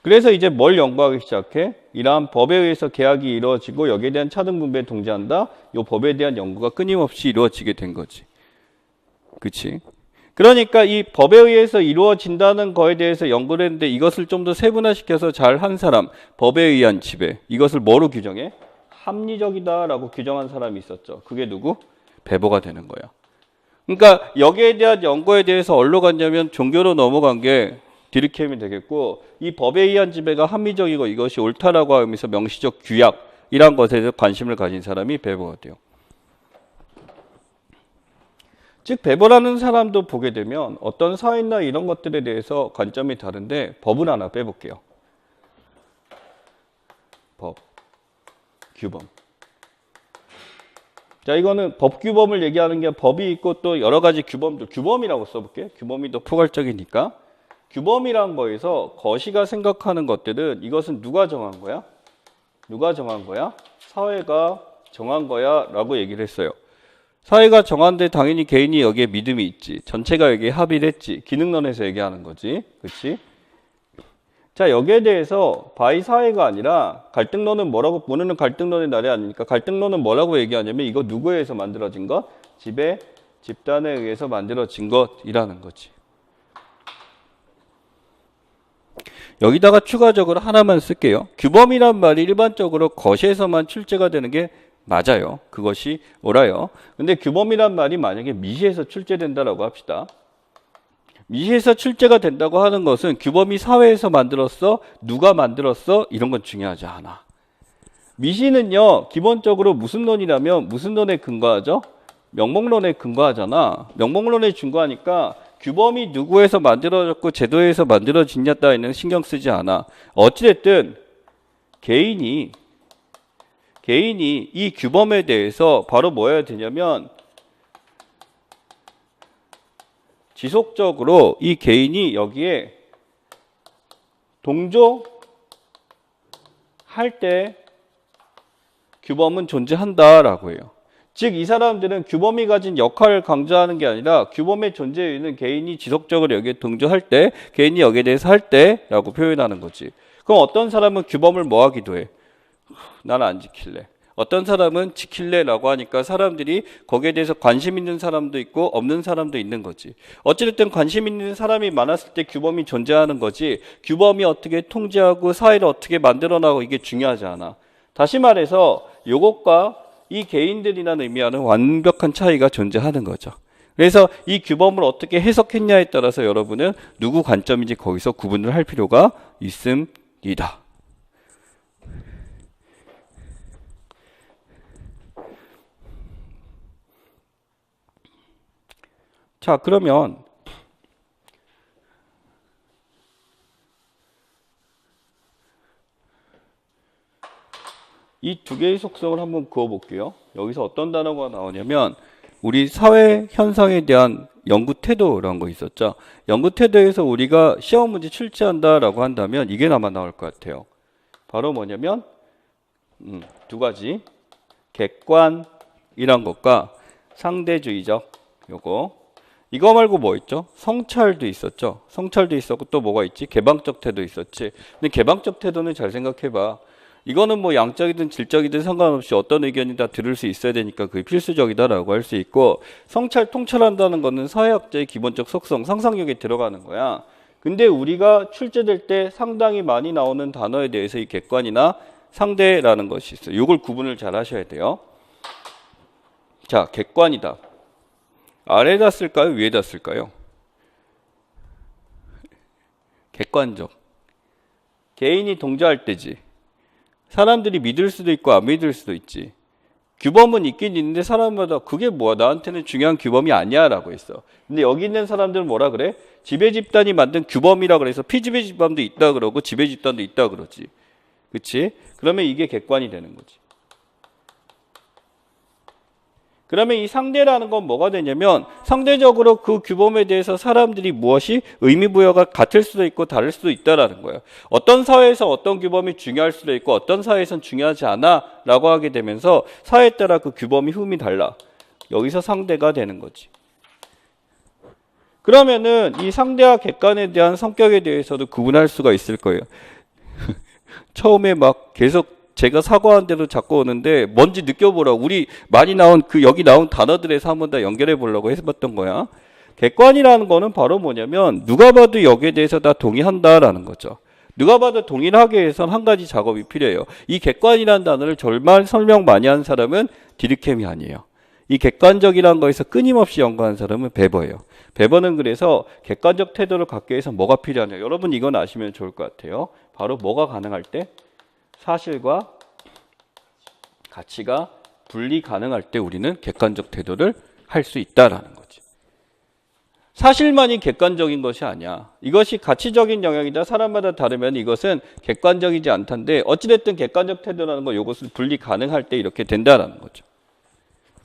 그래서 이제 뭘 연구하기 시작해? 이러한 법에 의해서 계약이 이루어지고 여기에 대한 차등 분배에 동조한다. 이 법에 대한 연구가 끊임없이 이루어지게 된 거지. 그치? 그러니까 이 법에 의해서 이루어진다는 거에 대해서 연구를 했는데, 이것을 좀 더 세분화시켜서 잘 한 사람, 법에 의한 지배, 이것을 뭐로 규정해? 합리적이다라고 규정한 사람이 있었죠. 그게 누구? 베버가 되는 거야. 그러니까 여기에 대한 연구에 대해서 어디로 갔냐면 종교로 넘어간 게 디르켐이 되겠고, 이 법에 의한 지배가 합리적이고 이것이 옳다라고 하면서 명시적 규약이란 것에 대해서 관심을 가진 사람이 베버가 돼요. 즉 베버라는 사람도 보게 되면 어떤 사회나 이런 것들에 대해서 관점이 다른데, 법을 하나 빼볼게요. 법, 규범. 자, 이거는 법 규범을 얘기하는 게 법이 있고 또 여러 가지 규범들, 규범이라고 써볼게요. 규범이 더 포괄적이니까. 규범이란 거에서 거시가 생각하는 것들은 이것은 누가 정한 거야? 누가 정한 거야? 사회가 정한 거야 라고 얘기를 했어요. 사회가 정한데 당연히 개인이 여기에 믿음이 있지. 전체가 여기에 합의를 했지. 기능론에서 얘기하는 거지. 그렇지? 자, 여기에 대해서 바이 사회가 아니라 갈등론은 뭐라고, 오늘은 갈등론의 날이 아니니까 갈등론은 뭐라고 얘기하냐면 이거 누구에 의해서 만들어진 것? 지배, 집단에 의해서 만들어진 것이라는 거지. 여기다가 추가적으로 하나만 쓸게요. 규범이란 말이 일반적으로 거시에서만 출제가 되는 게 맞아요. 그것이 옳아요. 근데 규범이란 말이 만약에 미시에서 출제된다라고 합시다. 미시에서 출제가 된다고 하는 것은 규범이 사회에서 만들었어? 누가 만들었어? 이런 건 중요하지 않아. 미시는요, 기본적으로 무슨 논이라면 무슨 논에 근거하죠? 명목론에 근거하잖아. 명목론에 근거하니까 규범이 누구에서 만들어졌고 제도에서 만들어지냐 따위는 신경 쓰지 않아. 어찌됐든 개인이 이 규범에 대해서 바로 뭐 해야 되냐면 지속적으로 이 개인이 여기에 동조할 때 규범은 존재한다라고 해요. 즉 이 사람들은 규범이 가진 역할을 강조하는 게 아니라 규범의 존재에 있는 개인이 지속적으로 여기에 동조할 때, 개인이 여기에 대해서 할 때라고 표현하는 거지. 그럼 어떤 사람은 규범을 뭐 하기도 해? 난 안 지킬래. 어떤 사람은 지킬래라고 하니까 사람들이 거기에 대해서 관심 있는 사람도 있고 없는 사람도 있는 거지. 어찌됐든 관심 있는 사람이 많았을 때 규범이 존재하는 거지, 규범이 어떻게 통제하고 사회를 어떻게 만들어나가고 이게 중요하지 않아. 다시 말해서 이것과 이 개인들이라는 의미하는 완벽한 차이가 존재하는 거죠. 그래서 이 규범을 어떻게 해석했냐에 따라서 여러분은 누구 관점인지 거기서 구분을 할 필요가 있습니다. 자, 그러면 이 두 개의 속성을 한번 그어볼게요. 여기서 어떤 단어가 나오냐면 우리 사회 현상에 대한 연구 태도라는 거 있었죠. 연구 태도에서 우리가 시험 문제 출제한다라고 한다면 이게 아마 나올 것 같아요. 바로 뭐냐면 두 가지, 객관이란 것과 상대주의적, 이거 말고 뭐 있죠? 성찰도 있었죠. 성찰도 있었고 또 뭐가 있지? 개방적 태도 있었지. 근데 개방적 태도는 잘 생각해봐. 이거는 뭐 양적이든 질적이든 상관없이 어떤 의견이 다 들을 수 있어야 되니까 그게 필수적이다라고 할 수 있고, 성찰, 통찰한다는 거는 사회학자의 기본적 속성, 상상력에 들어가는 거야. 근데 우리가 출제될 때 상당히 많이 나오는 단어에 대해서 이 객관이나 상대라는 것이 있어요. 이걸 구분을 잘 하셔야 돼요. 자, 객관이다. 아래다 쓸까요? 위에다 쓸까요? 객관적. 개인이 동조할 때지. 사람들이 믿을 수도 있고 안 믿을 수도 있지. 규범은 있긴 있는데 사람마다 그게 뭐야? 나한테는 중요한 규범이 아니야 라고 했어. 근데 여기 있는 사람들은 뭐라 그래? 지배집단이 만든 규범이라 그래서 피지배집단도 있다 그러고 지배집단도 있다 그러지. 그치? 그러면 이게 객관이 되는 거지. 그러면 이 상대라는 건 뭐가 되냐면 상대적으로 그 규범에 대해서 사람들이 무엇이 의미부여가 같을 수도 있고 다를 수도 있다라는 거예요. 어떤 사회에서 어떤 규범이 중요할 수도 있고 어떤 사회에선 중요하지 않아 라고 하게 되면서 사회에 따라 그 규범이 흠이 달라. 여기서 상대가 되는 거지. 그러면은 이 상대와 객관에 대한 성격에 대해서도 구분할 수가 있을 거예요. 처음에 막 계속 제가 사과한 대로 자꾸 오는데 뭔지 느껴보라고, 우리 많이 나온 여기 나온 단어들에서 한번 다 연결해 보려고 해봤던 거야. 객관이라는 거는 바로 뭐냐면 누가 봐도 여기에 대해서 다 동의한다라는 거죠. 누가 봐도 동의를 하기 위해서는 한 가지 작업이 필요해요. 이 객관이라는 단어를 정말 설명 많이 한 사람은 디르켐이 아니에요. 이 객관적이라는 거에서 끊임없이 연구하는 사람은 베버예요. 베버는 그래서 객관적 태도를 갖기 위해서 뭐가 필요하냐. 여러분 이건 아시면 좋을 것 같아요. 바로 뭐가 가능할 때? 사실과 가치가 분리 가능할 때 우리는 객관적 태도를 할 수 있다라는 거지. 사실만이 객관적인 것이 아니야. 이것이 가치적인 영역이다. 사람마다 다르면 이것은 객관적이지 않던데 어찌됐든 객관적 태도라는 거 이것을 분리 가능할 때 이렇게 된다라는 거죠.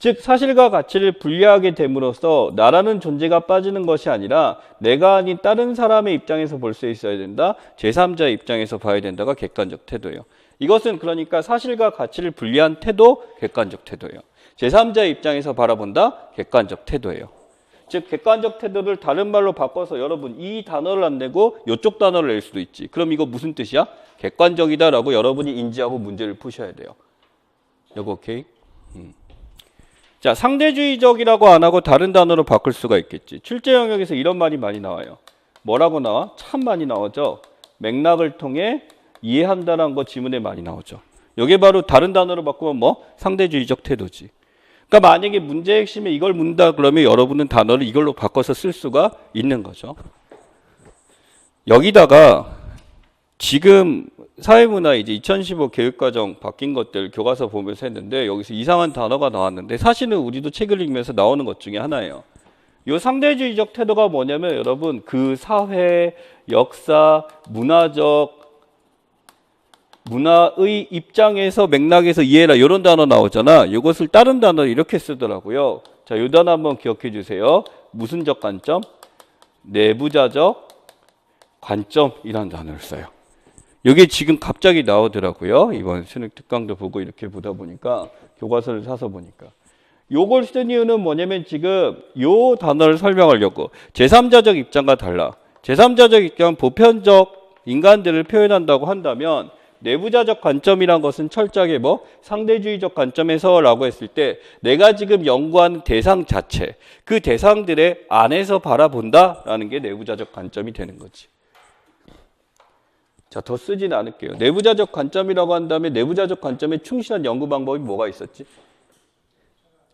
즉 사실과 가치를 분리하게 됨으로써 나라는 존재가 빠지는 것이 아니라 내가 아닌 다른 사람의 입장에서 볼 수 있어야 된다. 제3자의 입장에서 봐야 된다가 객관적 태도예요. 이것은 그러니까 사실과 가치를 분리한 태도, 객관적 태도예요. 제3자의 입장에서 바라본다, 객관적 태도예요. 즉 객관적 태도를 다른 말로 바꿔서 여러분 이 단어를 안 내고 이쪽 단어를 낼 수도 있지. 그럼 이거 무슨 뜻이야? 객관적이다라고 여러분이 인지하고 문제를 푸셔야 돼요. 이거 오케이? 자, 상대주의적이라고 안 하고 다른 단어로 바꿀 수가 있겠지. 출제 영역에서 이런 말이 많이 나와요. 뭐라고 나와? 참 많이 나오죠. 맥락을 통해 이해한다는 거 지문에 많이 나오죠. 이게 바로 다른 단어로 바꾸면 뭐? 상대주의적 태도지. 그러니까 만약에 문제의 핵심에 이걸 묻는다 그러면 여러분은 단어를 이걸로 바꿔서 쓸 수가 있는 거죠. 여기다가 지금 사회문화 이제 2015 교육과정 바뀐 것들 교과서 보면서 했는데 여기서 이상한 단어가 나왔는데 사실은 우리도 책을 읽으면서 나오는 것 중에 하나예요. 이 상대주의적 태도가 뭐냐면 여러분 그 사회, 역사, 문화의 입장에서 맥락에서 이해라 이런 단어 나오잖아. 이것을 다른 단어 이렇게 쓰더라고요. 자, 이 단어 한번 기억해 주세요. 무슨적 관점? 내부자적 관점이라는 단어를 써요. 이게 지금 갑자기 나오더라고요. 이번 수능 특강도 보고 이렇게 보다 보니까 교과서를 사서 보니까. 요걸 쓴 이유는 뭐냐면 지금 요 단어를 설명하려고 제3자적 입장과 달라. 제3자적 입장은 보편적 인간들을 표현한다고 한다면 내부자적 관점이란 것은 철저하게 뭐 상대주의적 관점에서 라고 했을 때 내가 지금 연구하는 대상 자체 그 대상들의 안에서 바라본다라는 게 내부자적 관점이 되는 거지. 자, 더 쓰진 않을게요. 내부자적 관점이라고 한 다음에 내부자적 관점에 충실한 연구 방법이 뭐가 있었지?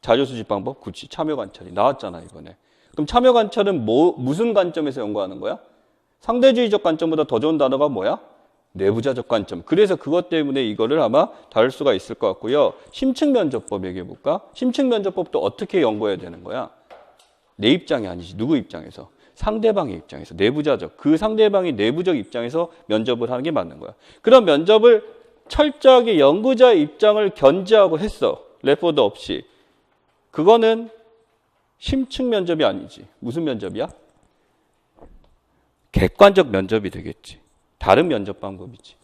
자료수집 방법? 그렇지. 참여 관찰이 나왔잖아 이번에. 그럼 참여 관찰은 무슨 관점에서 연구하는 거야? 상대주의적 관점보다 더 좋은 단어가 뭐야? 내부자적 관점. 그래서 그것 때문에 이거를 아마 다룰 수가 있을 것 같고요. 심층면접법 얘기해 볼까? 심층면접법도 어떻게 연구해야 되는 거야? 내 입장이 아니지. 누구 입장에서? 상대방의 입장에서. 내부자적. 그 상대방이 내부적 입장에서 면접을 하는 게 맞는 거야. 그런 면접을 철저하게 연구자의 입장을 견지하고 했어. 레포드 없이. 그거는 심층 면접이 아니지. 무슨 면접이야? 객관적 면접이 되겠지. 다른 면접 방법이지.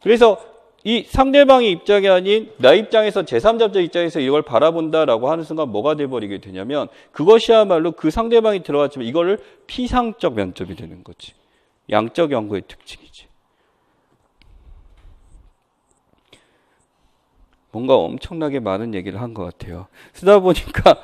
그래서 이 상대방의 입장이 아닌 나 입장에서 제3자적 입장에서 이걸 바라본다라고 하는 순간 뭐가 돼버리게 되냐면 그것이야말로 그 상대방이 들어갔지만 이거를 피상적 면접이 되는 거지. 양적 연구의 특징이지. 뭔가 엄청나게 많은 얘기를 한 것 같아요. 쓰다 보니까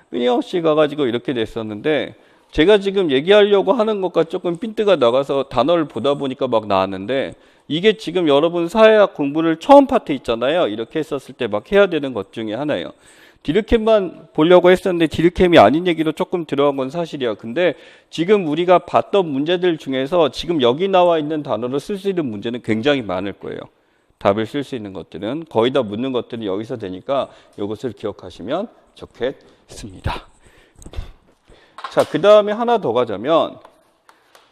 끊임없이 가가지고 이렇게 됐었는데 제가 지금 얘기하려고 하는 것과 조금 핀트가 나가서 단어를 보다 보니까 막 나왔는데 이게 지금 여러분 사회학 공부를 처음 파트 있잖아요. 이렇게 했었을 때 막 해야 되는 것 중에 하나예요. 디르켐만 보려고 했었는데 디르켐이 아닌 얘기로 조금 들어간 건 사실이야. 근데 지금 우리가 봤던 문제들 중에서 지금 여기 나와 있는 단어를 쓸 수 있는 문제는 굉장히 많을 거예요. 답을 쓸 수 있는 것들은 거의 다 묻는 것들이 여기서 되니까 이것을 기억하시면 좋겠습니다. 자, 그 다음에 하나 더 가자면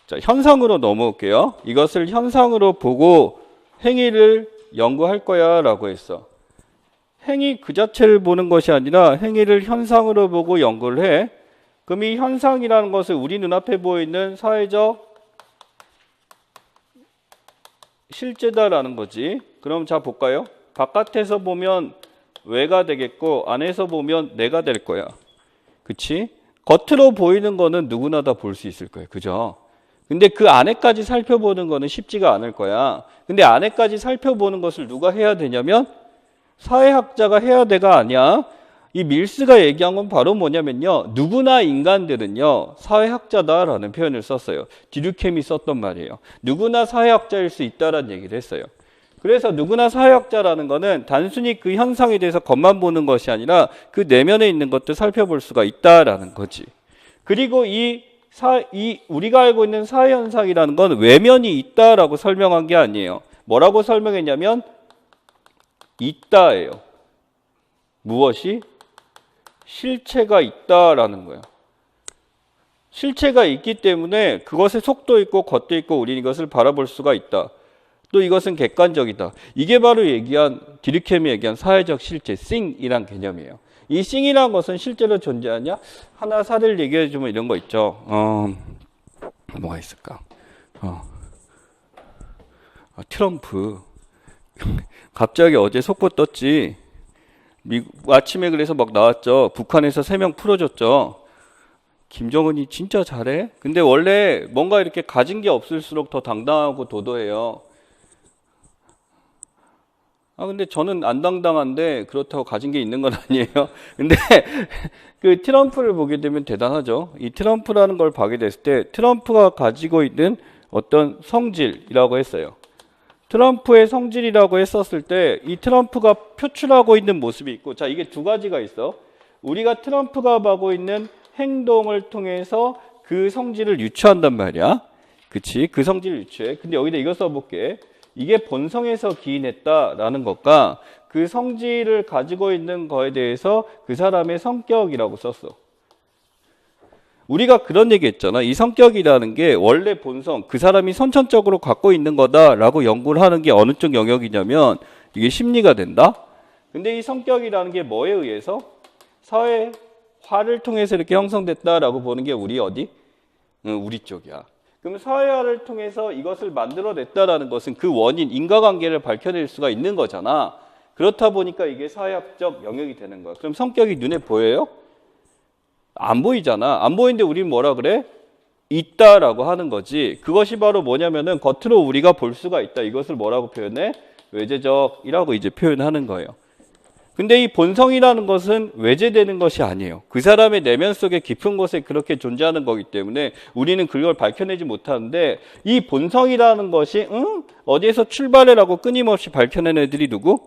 자, 현상으로 넘어올게요. 이것을 현상으로 보고 행위를 연구할 거야 라고 했어. 행위 그 자체를 보는 것이 아니라 행위를 현상으로 보고 연구를 해. 그럼 이 현상이라는 것을 우리 눈앞에 보이는 사회적 실제다라는 거지. 그럼 자 볼까요? 바깥에서 보면 외가 되겠고 안에서 보면 내가 될 거야. 그치? 겉으로 보이는 거는 누구나 다 볼 수 있을 거예요. 그죠? 근데 그 안에까지 살펴보는 거는 쉽지가 않을 거야. 근데 안에까지 살펴보는 것을 누가 해야 되냐면 사회학자가 해야 돼가 아니야. 이 밀스가 얘기한 건 바로 뭐냐면요. 누구나 인간들은요. 사회학자다라는 표현을 썼어요. 디르켐이 썼던 말이에요. 누구나 사회학자일 수 있다라는 얘기를 했어요. 그래서 누구나 사회학자라는 거는 단순히 그 현상에 대해서 겉만 보는 것이 아니라 그 내면에 있는 것도 살펴볼 수가 있다라는 거지. 그리고 우리가 알고 있는 사회 현상이라는 건 외면이 있다라고 설명한 게 아니에요. 뭐라고 설명했냐면 있다예요. 무엇이? 실체가 있다라는 거예요. 실체가 있기 때문에 그것의 속도 있고 겉도 있고 우리는 이것을 바라볼 수가 있다. 또 이것은 객관적이다. 이게 바로 디르켐이 얘기한 사회적 실체, 싱이란 개념이에요. 이 싱이란 것은 실제로 존재하냐? 하나 사례를 얘기해 주면 이런 거 있죠. 뭐가 있을까? 트럼프. 갑자기 어제 속보 떴지. 아침에 그래서 막 나왔죠. 북한에서 3명 풀어줬죠. 김정은이 진짜 잘해? 근데 원래 뭔가 이렇게 가진 게 없을수록 더 당당하고 도도해요. 근데 저는 안 당당한데 그렇다고 가진 게 있는 건 아니에요. 근데 그 트럼프를 보게 되면 대단하죠. 이 트럼프라는 걸 보게 됐을 때 트럼프가 가지고 있는 어떤 성질이라고 했어요. 트럼프의 성질이라고 했었을 때 이 트럼프가 표출하고 있는 모습이 있고, 자, 이게 두 가지가 있어. 우리가 트럼프가 하고 있는 행동을 통해서 그 성질을 유추한단 말이야. 그치? 그 성질을 유추해. 근데 여기다 이거 써볼게. 이게 본성에서 기인했다라는 것과 그 성질을 가지고 있는 거에 대해서 그 사람의 성격이라고 썼어. 우리가 그런 얘기 했잖아. 이 성격이라는 게 원래 본성, 그 사람이 선천적으로 갖고 있는 거다라고 연구를 하는 게 어느 쪽 영역이냐면 이게 심리가 된다. 근데 이 성격이라는 게 뭐에 의해서? 사회화를 통해서 이렇게 형성됐다라고 보는 게 우리 어디? 우리 쪽이야. 그럼 사회화를 통해서 이것을 만들어냈다라는 것은 그 원인, 인과관계를 밝혀낼 수가 있는 거잖아. 그렇다 보니까 이게 사회학적 영역이 되는 거야. 그럼 성격이 눈에 보여요? 안 보이잖아. 안 보이는데 우리는 뭐라 그래? 있다라고 하는 거지. 그것이 바로 뭐냐면은 겉으로 우리가 볼 수가 있다. 이것을 뭐라고 표현해? 외재적이라고 이제 표현하는 거예요. 근데 이 본성이라는 것은 외재되는 것이 아니에요. 그 사람의 내면 속에 깊은 곳에 그렇게 존재하는 거기 때문에 우리는 그걸 밝혀내지 못하는데 이 본성이라는 것이 어디에서 출발해라고 끊임없이 밝혀낸 애들이 누구?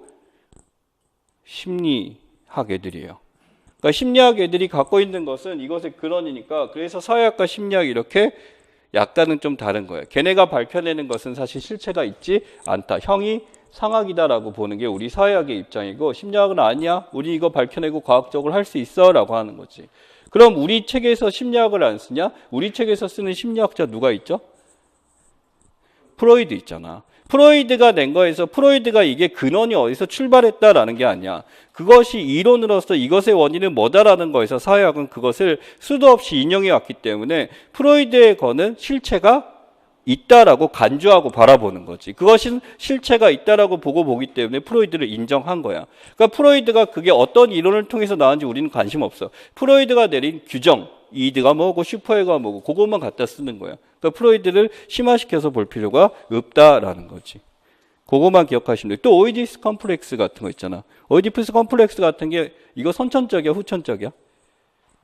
심리학 애들이에요. 그러니까 심리학 애들이 갖고 있는 것은 이것의 근원이니까 그래서 사회학과 심리학이 이렇게 약간은 좀 다른 거예요. 걔네가 밝혀내는 것은 사실 실체가 있지 않다. 형이 상학이다라고 보는 게 우리 사회학의 입장이고 심리학은 아니야. 우리 이거 밝혀내고 과학적으로 할 수 있어 라고 하는 거지. 그럼 우리 책에서 심리학을 안 쓰냐? 우리 책에서 쓰는 심리학자 누가 있죠? 프로이드 있잖아. 프로이드가 낸 거에서 프로이드가 이게 근원이 어디서 출발했다라는 게 아니야. 그것이 이론으로서 이것의 원인은 뭐다라는 거에서 사회학은 그것을 수도 없이 인용해 왔기 때문에 프로이드의 거는 실체가 있다라고 간주하고 바라보는 거지. 그것이 실체가 있다라고 보기 때문에 프로이드를 인정한 거야. 그러니까 프로이드가 그게 어떤 이론을 통해서 나왔는지 우리는 관심 없어. 프로이드가 내린 규정, 이드가 뭐고 슈퍼에가 뭐고 그것만 갖다 쓰는 거야. 그러니까 프로이드를 심화시켜서 볼 필요가 없다라는 거지. 그것만 기억하시면 돼. 또 오이디푸스 컴플렉스 같은 거 있잖아. 오이디푸스 컴플렉스 같은 게 이거 선천적이야, 후천적이야?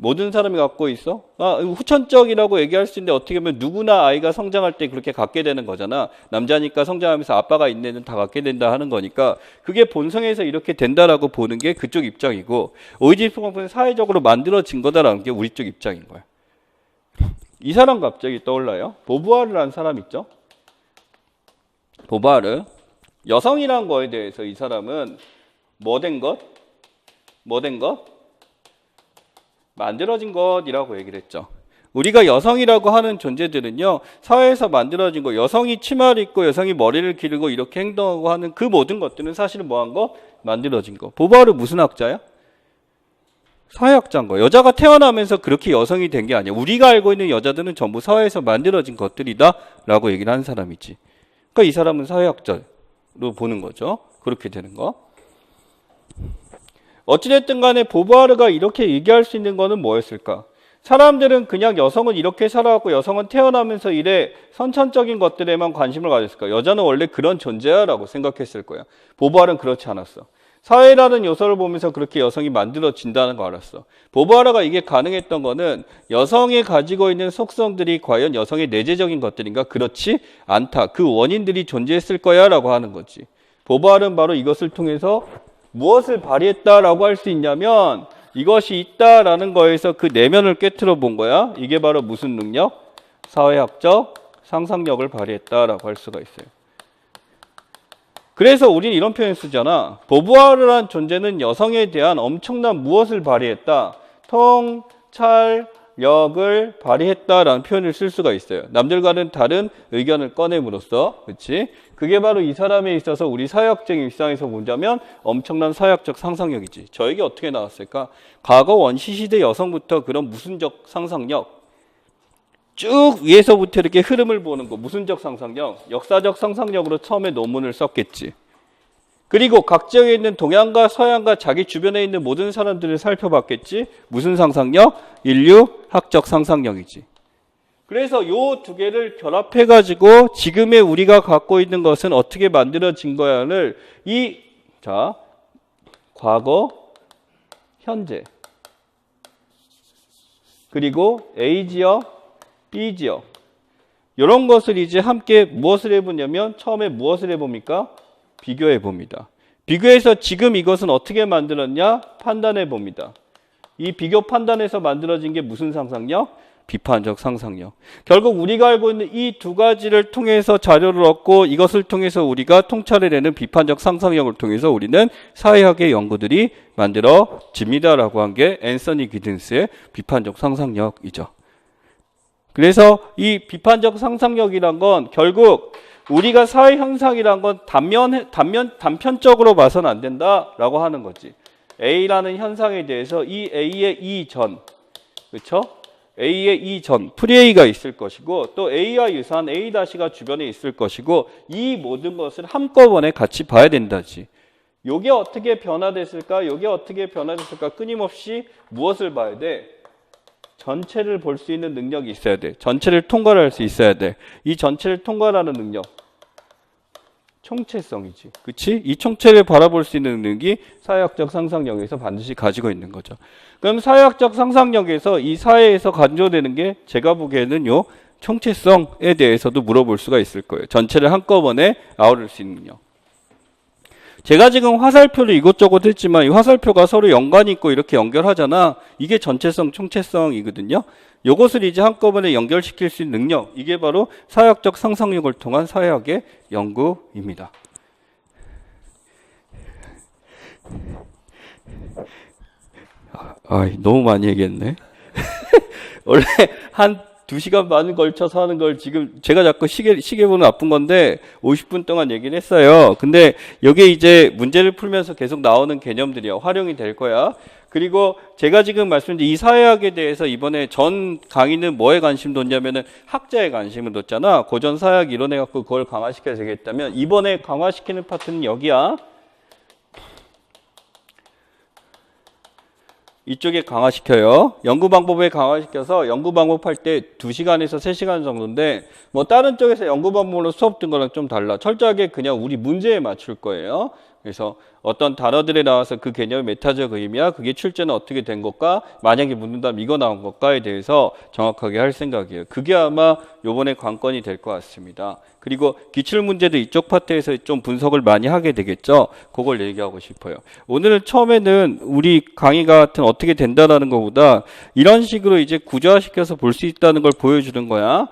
모든 사람이 갖고 있어? 후천적이라고 얘기할 수 있는데 어떻게 보면 누구나 아이가 성장할 때 그렇게 갖게 되는 거잖아. 남자니까 성장하면서 아빠가 있는 애는 다 갖게 된다 하는 거니까 그게 본성에서 이렇게 된다라고 보는 게 그쪽 입장이고 오이디푸스 컴플렉스는 사회적으로 만들어진 거다라는 게 우리 쪽 입장인 거야. 이 사람 갑자기 떠올라요. 보부아르라는 사람 있죠? 보부아르. 여성이란 거에 대해서 이 사람은 뭐 된 것? 만들어진 것이라고 얘기를 했죠. 우리가 여성이라고 하는 존재들은요. 사회에서 만들어진 거, 여성이 치마를 입고 여성이 머리를 기르고 이렇게 행동하고 하는 그 모든 것들은 사실은 뭐한 거? 만들어진 거. 보부아르 무슨 학자야? 사회학자인 거. 여자가 태어나면서 그렇게 여성이 된 게 아니야. 우리가 알고 있는 여자들은 전부 사회에서 만들어진 것들이다 라고 얘기를 하는 사람이지. 그러니까 이 사람은 사회학자로 보는 거죠. 그렇게 되는 거. 어찌됐든 간에 보부아르가 이렇게 얘기할 수 있는 거는 뭐였을까? 사람들은 그냥 여성은 이렇게 살아왔고 여성은 태어나면서 이래 선천적인 것들에만 관심을 가졌을까? 여자는 원래 그런 존재야 라고 생각했을 거야. 보부아르는 그렇지 않았어. 사회라는 요소를 보면서 그렇게 여성이 만들어진다는 거 알았어. 보부아르가 이게 가능했던 거는 여성이 가지고 있는 속성들이 과연 여성의 내재적인 것들인가? 그렇지 않다. 그 원인들이 존재했을 거야 라고 하는 거지. 보부알은 바로 이것을 통해서 무엇을 발휘했다라고 할 수 있냐면 이것이 있다라는 거에서 그 내면을 꿰뚫어 본 거야. 이게 바로 무슨 능력? 사회학적 상상력을 발휘했다라고 할 수가 있어요. 그래서 우리는 이런 표현 쓰잖아. 보부아르란 존재는 여성에 대한 엄청난 무엇을 발휘했다? 통찰력을 발휘했다라는 표현을 쓸 수가 있어요. 남들과는 다른 의견을 꺼냄으로써. 그렇지? 그게 바로 이 사람에 있어서 우리 사회학적인 일상에서 보자면 엄청난 사회학적 상상력이지. 저에게 어떻게 나왔을까? 과거 원시시대 여성부터 그런 무슨적 상상력, 쭉 위에서부터 이렇게 흐름을 보는 거, 무슨적 상상력, 역사적 상상력으로 처음에 논문을 썼겠지. 그리고 각 지역에 있는 동양과 서양과 자기 주변에 있는 모든 사람들을 살펴봤겠지. 무슨 상상력? 인류학적 상상력이지. 그래서 요 두 개를 결합해가지고 지금의 우리가 갖고 있는 것은 어떻게 만들어진 거야를 과거, 현재, 그리고 A지역, B지역 이런 것을 이제 함께 무엇을 해보냐면 처음에 무엇을 해봅니까? 비교해 봅니다. 비교해서 지금 이것은 어떻게 만들었냐? 판단해 봅니다. 이 비교 판단에서 만들어진 게 무슨 상상력? 비판적 상상력. 결국 우리가 알고 있는 이 두 가지를 통해서 자료를 얻고 이것을 통해서 우리가 통찰해내는 비판적 상상력을 통해서 우리는 사회학의 연구들이 만들어집니다라고 한 게 앤서니 기든스의 비판적 상상력이죠. 그래서 이 비판적 상상력이란 건 결국 우리가 사회 현상이란 건 단편적으로 봐서는 안 된다라고 하는 거지. A라는 현상에 대해서 이 A의 이전, 그렇죠? A의 이전, 프리-A가 있을 것이고 또 A와 유사한 A-가 주변에 있을 것이고 이 모든 것을 한꺼번에 같이 봐야 된다지. 요게 어떻게 변화됐을까? 요게 어떻게 변화됐을까? 끊임없이 무엇을 봐야 돼? 전체를 볼 수 있는 능력이 있어야 돼. 전체를 통과를 할 수 있어야 돼. 이 전체를 통과하는 능력. 총체성이지. 그치? 이 총체를 바라볼 수 있는 능력이 사회학적 상상력에서 반드시 가지고 있는 거죠. 그럼 사회학적 상상력에서 이 사회에서 강조되는 게 제가 보기에는 요 총체성에 대해서도 물어볼 수가 있을 거예요. 전체를 한꺼번에 아우를 수 있는 능력. 제가 지금 화살표를 이것저것 했지만 이 화살표가 서로 연관이 있고 이렇게 연결하잖아. 이게 전체성, 총체성이거든요. 요것을 이제 한꺼번에 연결시킬 수 있는 능력. 이게 바로 사회학적 상상력을 통한 사회학의 연구입니다. 너무 많이 얘기했네. 원래 한 2시간 반을 걸쳐서 하는 걸 지금 제가 자꾸 시계 보는 나쁜 건데 50분 동안 얘기를 했어요. 근데 여기에 이제 문제를 풀면서 계속 나오는 개념들이야. 활용이 될 거야. 그리고 제가 지금 말씀드린 이 사회학에 대해서 이번에 전 강의는 뭐에 관심 뒀냐면은 학자에 관심을 뒀잖아. 고전 사회학 이론해갖고 그걸 강화시켜야 되겠다면 이번에 강화시키는 파트는 여기야. 이쪽에 강화시켜요. 연구 방법에 강화시켜서 연구 방법 할 때 2시간에서 3시간 정도인데 뭐 다른 쪽에서 연구 방법으로 수업 든 거랑 좀 달라. 철저하게 그냥 우리 문제에 맞출 거예요. 그래서 어떤 단어들이 나와서 그 개념의 메타적 의미야, 그게 출제는 어떻게 된 것과 만약에 묻는다면 이거 나온 것과에 대해서 정확하게 할 생각이에요. 그게 아마 요번에 관건이 될 것 같습니다. 그리고 기출문제도 이쪽 파트에서 좀 분석을 많이 하게 되겠죠. 그걸 얘기하고 싶어요. 오늘은 처음에는 우리 강의 같은 어떻게 된다라는 것보다 이런 식으로 이제 구조화시켜서 볼 수 있다는 걸 보여주는 거야.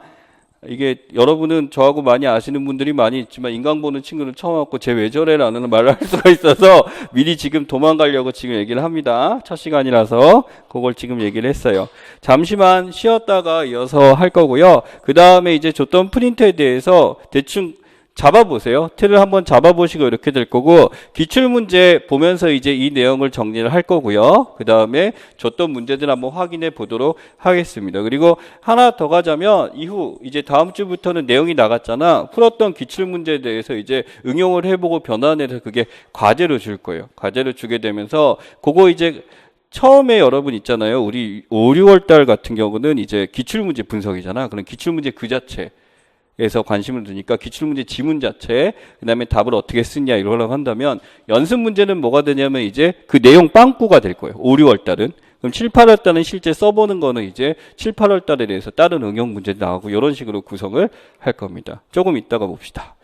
이게 여러분은 저하고 많이 아시는 분들이 많이 있지만 인강 보는 친구는 처음 왔고 쟤 왜 저래? 라는 말을 할 수가 있어서 미리 지금 도망가려고 지금 얘기를 합니다. 첫 시간이라서 그걸 지금 얘기를 했어요. 잠시만 쉬었다가 이어서 할 거고요. 그 다음에 이제 줬던 프린트에 대해서 대충 잡아보세요. 틀을 한번 잡아보시고 이렇게 될 거고 기출문제 보면서 이제 이 내용을 정리를 할 거고요. 그 다음에 줬던 문제들 한번 확인해 보도록 하겠습니다. 그리고 하나 더 가자면 이후 이제 다음 주부터는 내용이 나갔잖아. 풀었던 기출문제에 대해서 이제 응용을 해보고 변환해서 그게 과제로 줄 거예요. 과제로 주게 되면서 그거 이제 처음에 여러분 있잖아요. 우리 5, 6월 달 같은 경우는 이제 기출문제 분석이잖아. 그럼 기출문제 그 자체 에서 관심을 두니까 기출문제 지문 자체, 그 다음에 답을 어떻게 쓰냐 이러려고 한다면 연습 문제는 뭐가 되냐면 이제 그 내용 빵꾸가 될 거예요. 5, 6월 달은. 그럼 7, 8월 달은 실제 써보는 거는 이제 7, 8월 달에 대해서 다른 응용 문제도 나오고 이런 식으로 구성을 할 겁니다. 조금 이따가 봅시다.